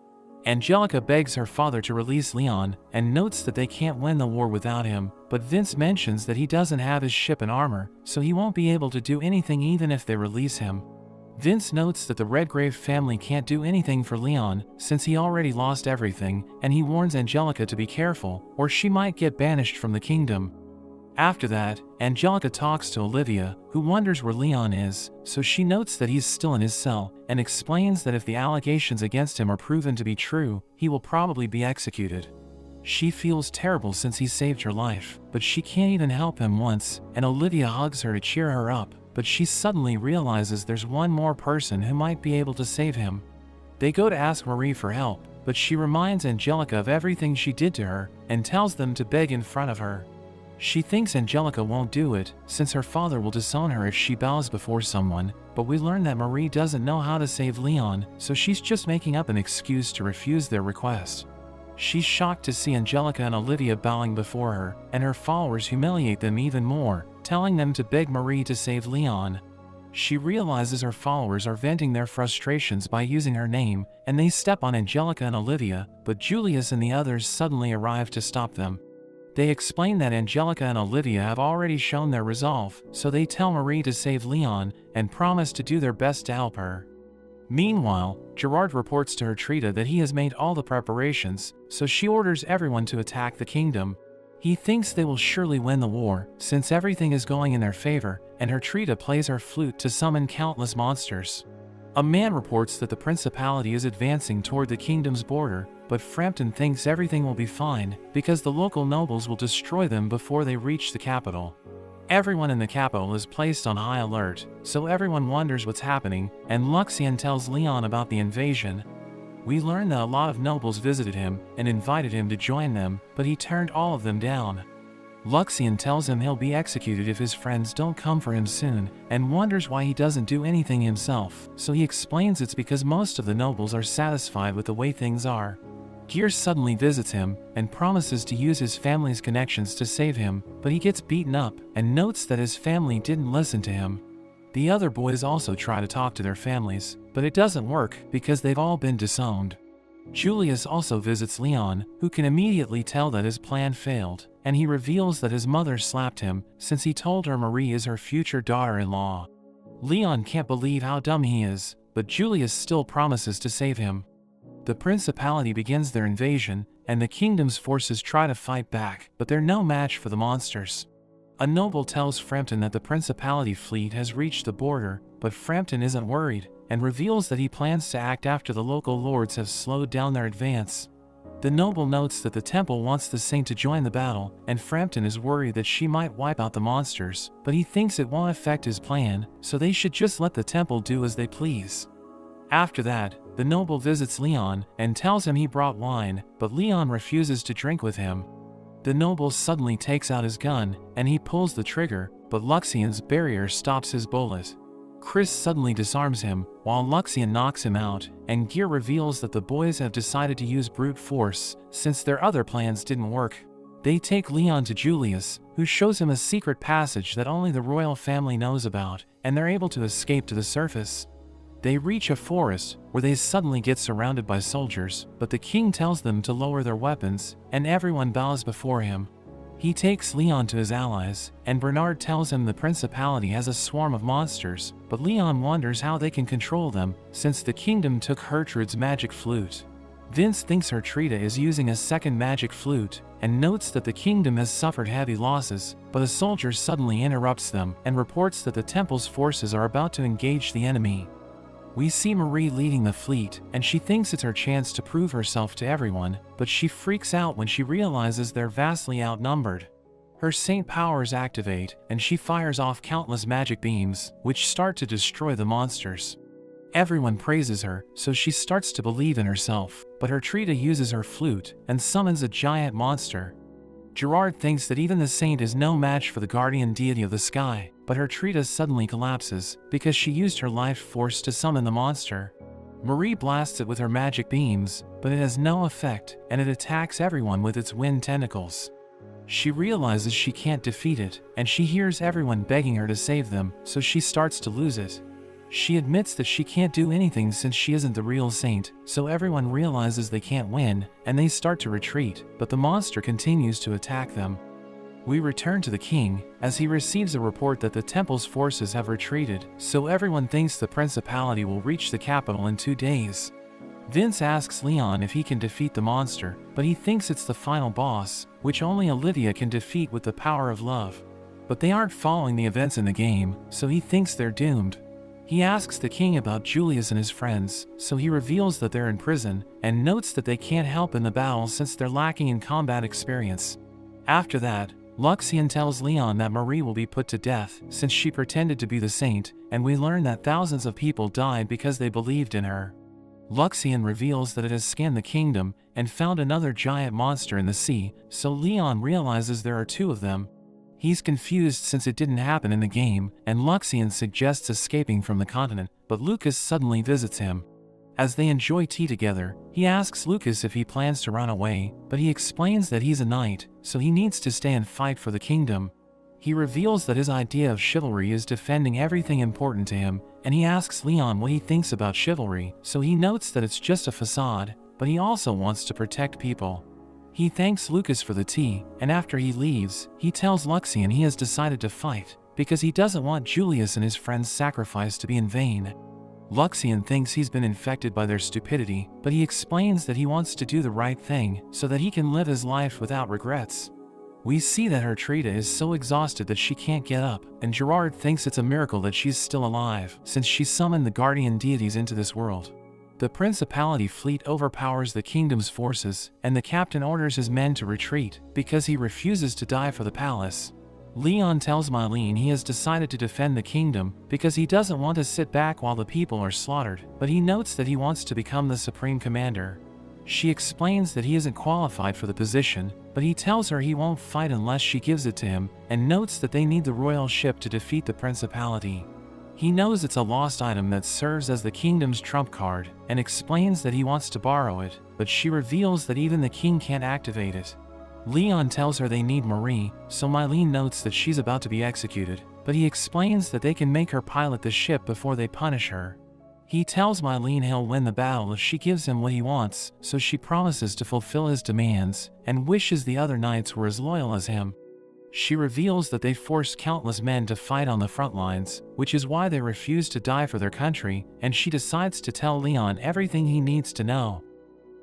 Angelica begs her father to release Leon, and notes that they can't win the war without him, but Vince mentions that he doesn't have his ship and armor, so he won't be able to do anything even if they release him. Vince notes that the Redgrave family can't do anything for Leon, since he already lost everything, and he warns Angelica to be careful, or she might get banished from the kingdom. After that, Angelica talks to Olivia, who wonders where Leon is, so she notes that he's still in his cell, and explains that if the allegations against him are proven to be true, he will probably be executed. She feels terrible since he saved her life, but she can't even help him once, and Olivia hugs her to cheer her up, but she suddenly realizes there's one more person who might be able to save him. They go to ask Marie for help, but she reminds Angelica of everything she did to her, and tells them to beg in front of her. She thinks Angelica won't do it, since her father will disown her if she bows before someone, but we learn that Marie doesn't know how to save Leon, so she's just making up an excuse to refuse their request. She's shocked to see Angelica and Olivia bowing before her, and her followers humiliate them even more, telling them to beg Marie to save Leon. She realizes her followers are venting their frustrations by using her name, and they step on Angelica and Olivia, but Julius and the others suddenly arrive to stop them. They explain that Angelica and Olivia have already shown their resolve, so they tell Marie to save Leon, and promise to do their best to help her. Meanwhile, Gerard reports to Hertrida that he has made all the preparations, so she orders everyone to attack the kingdom. He thinks they will surely win the war, since everything is going in their favor, and Hertrida plays her flute to summon countless monsters. A man reports that the principality is advancing toward the kingdom's border, but Frampton thinks everything will be fine, because the local nobles will destroy them before they reach the capital. Everyone in the capital is placed on high alert, so everyone wonders what's happening, and Luxien tells Leon about the invasion. We learn that a lot of nobles visited him and invited him to join them, but he turned all of them down. Luxien tells him he'll be executed if his friends don't come for him soon, and wonders why he doesn't do anything himself, so he explains it's because most of the nobles are satisfied with the way things are. Gear suddenly visits him and promises to use his family's connections to save him, but he gets beaten up and notes that his family didn't listen to him. The other boys also try to talk to their families, but it doesn't work because they've all been disowned. Julius also visits Leon, who can immediately tell that his plan failed, and he reveals that his mother slapped him since he told her Marie is her future daughter-in-law. Leon can't believe how dumb he is, but Julius still promises to save him. The principality begins their invasion, and the kingdom's forces try to fight back, but they're no match for the monsters. A noble tells Frampton that the principality fleet has reached the border, but Frampton isn't worried, and reveals that he plans to act after the local lords have slowed down their advance. The noble notes that the temple wants the saint to join the battle, and Frampton is worried that she might wipe out the monsters, but he thinks it won't affect his plan, so they should just let the temple do as they please. After that, the noble visits Leon and tells him he brought wine, but Leon refuses to drink with him. The noble suddenly takes out his gun, and he pulls the trigger, but Luxien's barrier stops his bullet. Chris suddenly disarms him, while Luxien knocks him out, and Gear reveals that the boys have decided to use brute force, since their other plans didn't work. They take Leon to Julius, who shows him a secret passage that only the royal family knows about, and they're able to escape to the surface. They reach a forest, where they suddenly get surrounded by soldiers, but the king tells them to lower their weapons, and everyone bows before him. He takes Leon to his allies, and Bernard tells him the principality has a swarm of monsters, but Leon wonders how they can control them, since the kingdom took Hertrude's magic flute. Vince thinks Hertrida is using a second magic flute, and notes that the kingdom has suffered heavy losses, but a soldier suddenly interrupts them and reports that the temple's forces are about to engage the enemy. We see Marie leading the fleet, and she thinks it's her chance to prove herself to everyone, but she freaks out when she realizes they're vastly outnumbered. Her saint powers activate, and she fires off countless magic beams, which start to destroy the monsters. Everyone praises her, so she starts to believe in herself, but Hertrida uses her flute and summons a giant monster. Gerard thinks that even the saint is no match for the guardian deity of the sky, but Hertrida suddenly collapses because she used her life force to summon the monster. Marie blasts it with her magic beams, but it has no effect, and it attacks everyone with its wind tentacles. She realizes she can't defeat it, and she hears everyone begging her to save them, so she starts to lose it. She admits that she can't do anything since she isn't the real saint, so everyone realizes they can't win, and they start to retreat, but the monster continues to attack them. We return to the king, as he receives a report that the temple's forces have retreated, so everyone thinks the principality will reach the capital in 2 days. Vince asks Leon if he can defeat the monster, but he thinks it's the final boss, which only Olivia can defeat with the power of love. But they aren't following the events in the game, so he thinks they're doomed. He asks the king about Julius and his friends, so he reveals that they're in prison, and notes that they can't help in the battle since they're lacking in combat experience. After that, Luxien tells Leon that Marie will be put to death since she pretended to be the saint, and we learn that thousands of people died because they believed in her. Luxien reveals that it has scanned the kingdom and found another giant monster in the sea, so Leon realizes there are 2 of them. He's confused since it didn't happen in the game, and Luxien suggests escaping from the continent, but Lucas suddenly visits him. As they enjoy tea together, he asks Lucas if he plans to run away, but he explains that he's a knight, so he needs to stay and fight for the kingdom. He reveals that his idea of chivalry is defending everything important to him, and he asks Leon what he thinks about chivalry, so he notes that it's just a facade, but he also wants to protect people. He thanks Lucas for the tea, and after he leaves, he tells Luxien he has decided to fight, because he doesn't want Julius and his friend's sacrifice to be in vain. Luxian thinks he's been infected by their stupidity, but he explains that he wants to do the right thing so that he can live his life without regrets. We see that Hertrida is so exhausted that she can't get up, and Gerard thinks it's a miracle that she's still alive, since she summoned the guardian deities into this world. The Principality fleet overpowers the kingdom's forces, and the captain orders his men to retreat, because he refuses to die for the palace. Leon tells Mylene he has decided to defend the kingdom because he doesn't want to sit back while the people are slaughtered, but he notes that he wants to become the supreme commander. She explains that he isn't qualified for the position, but he tells her he won't fight unless she gives it to him, and notes that they need the royal ship to defeat the Principality. He knows it's a lost item that serves as the kingdom's trump card, and explains that he wants to borrow it, but she reveals that even the king can't activate it. Leon tells her they need Marie, so Mylene notes that she's about to be executed, but he explains that they can make her pilot the ship before they punish her. He tells Mylene he'll win the battle if she gives him what he wants, so she promises to fulfill his demands, and wishes the other knights were as loyal as him. She reveals that they forced countless men to fight on the front lines, which is why they refuse to die for their country, and she decides to tell Leon everything he needs to know.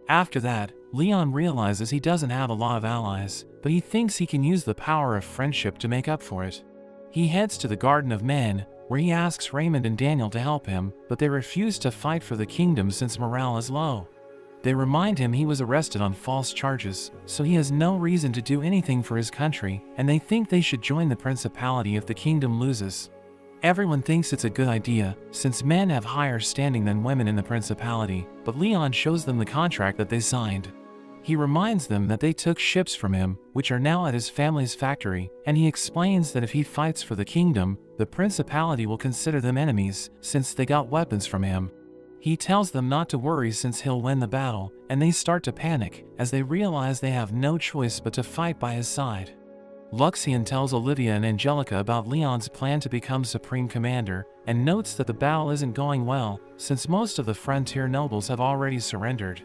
After that, Leon realizes he doesn't have a lot of allies, but he thinks he can use the power of friendship to make up for it. He heads to the Garden of Men, where he asks Raymond and Daniel to help him, but they refuse to fight for the kingdom since morale is low. They remind him he was arrested on false charges, so he has no reason to do anything for his country, and they think they should join the Principality if the kingdom loses. Everyone thinks it's a good idea, since men have higher standing than women in the Principality, but Leon shows them the contract that they signed. He reminds them that they took ships from him, which are now at his family's factory, and he explains that if he fights for the kingdom, the Principality will consider them enemies, since they got weapons from him. He tells them not to worry since he'll win the battle, and they start to panic, as they realize they have no choice but to fight by his side. Luxian tells Olivia and Angelica about Leon's plan to become Supreme Commander, and notes that the battle isn't going well, since most of the frontier nobles have already surrendered.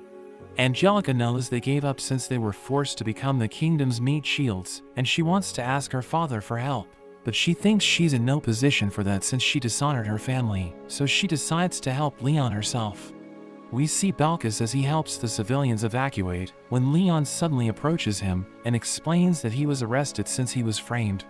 Angelica knows they gave up since they were forced to become the kingdom's meat shields, and she wants to ask her father for help. But she thinks she's in no position for that since she dishonored her family, so she decides to help Leon herself. We see Balkis as he helps the civilians evacuate, when Leon suddenly approaches him and explains that he was arrested since he was framed.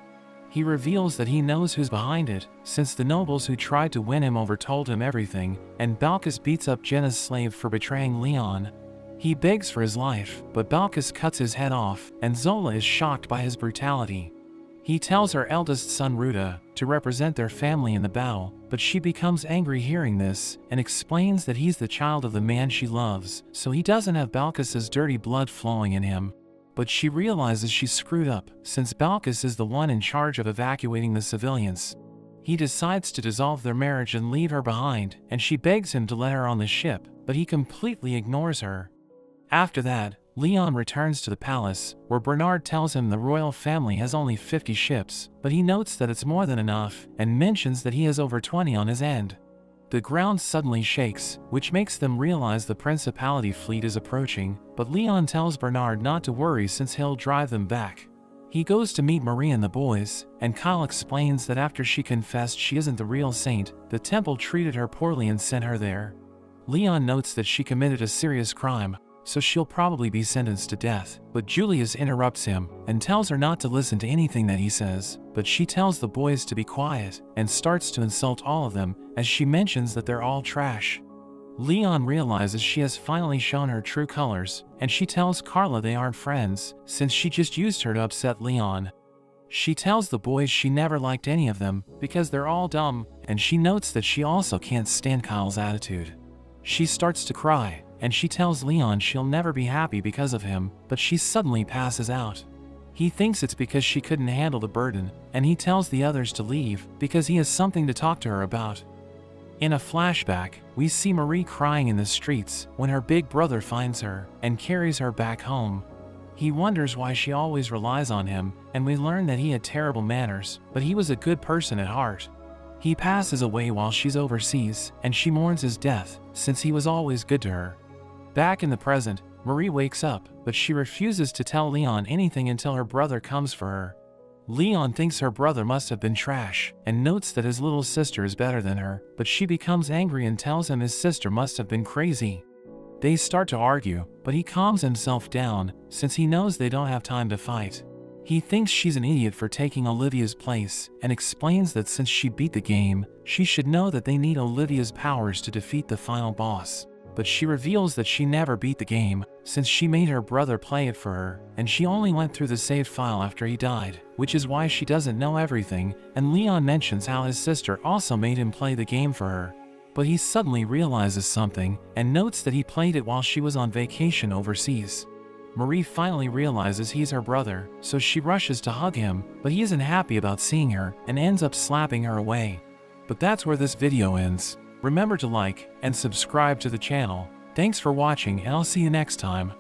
He reveals that he knows who's behind it, since the nobles who tried to win him over told him everything, and Balkis beats up Jenna's slave for betraying Leon. He begs for his life, but Balkis cuts his head off, and Zola is shocked by his brutality. He tells her eldest son Ruda to represent their family in the battle, but she becomes angry hearing this, and explains that he's the child of the man she loves, so he doesn't have Balkis's dirty blood flowing in him. But she realizes she's screwed up, since Balkis is the one in charge of evacuating the civilians. He decides to dissolve their marriage and leave her behind, and she begs him to let her on the ship, but he completely ignores her. After that, Leon returns to the palace, where Bernard tells him the royal family has only 50 ships, but he notes that it's more than enough, and mentions that he has over 20 on his end. The ground suddenly shakes, which makes them realize the Principality fleet is approaching, but Leon tells Bernard not to worry since he'll drive them back. He goes to meet Marie and the boys, and Kyle explains that after she confessed she isn't the real saint, the temple treated her poorly and sent her there. Leon notes that she committed a serious crime, so she'll probably be sentenced to death, but Julius interrupts him and tells her not to listen to anything that he says, but she tells the boys to be quiet and starts to insult all of them as she mentions that they're all trash. Leon realizes she has finally shown her true colors, and she tells Carla they aren't friends since she just used her to upset Leon. She tells the boys she never liked any of them because they're all dumb, and she notes that she also can't stand Kyle's attitude. She starts to cry, and she tells Leon she'll never be happy because of him, but she suddenly passes out. He thinks it's because she couldn't handle the burden, and he tells the others to leave because he has something to talk to her about. In a flashback, we see Marie crying in the streets when her big brother finds her and carries her back home. He wonders why she always relies on him, and we learn that he had terrible manners, but he was a good person at heart. He passes away while she's overseas, and she mourns his death, since he was always good to her. Back in the present, Marie wakes up, but she refuses to tell Leon anything until her brother comes for her. Leon thinks her brother must have been trash, and notes that his little sister is better than her, but she becomes angry and tells him his sister must have been crazy. They start to argue, but he calms himself down, since he knows they don't have time to fight. He thinks she's an idiot for taking Olivia's place, and explains that since she beat the game, she should know that they need Olivia's powers to defeat the final boss. But she reveals that she never beat the game, since she made her brother play it for her, and she only went through the saved file after he died, which is why she doesn't know everything, and Leon mentions how his sister also made him play the game for her. But he suddenly realizes something, and notes that he played it while she was on vacation overseas. Marie finally realizes he's her brother, so she rushes to hug him, but he isn't happy about seeing her, and ends up slapping her away. But that's where this video ends. Remember to like and subscribe to the channel. Thanks for watching, and I'll see you next time.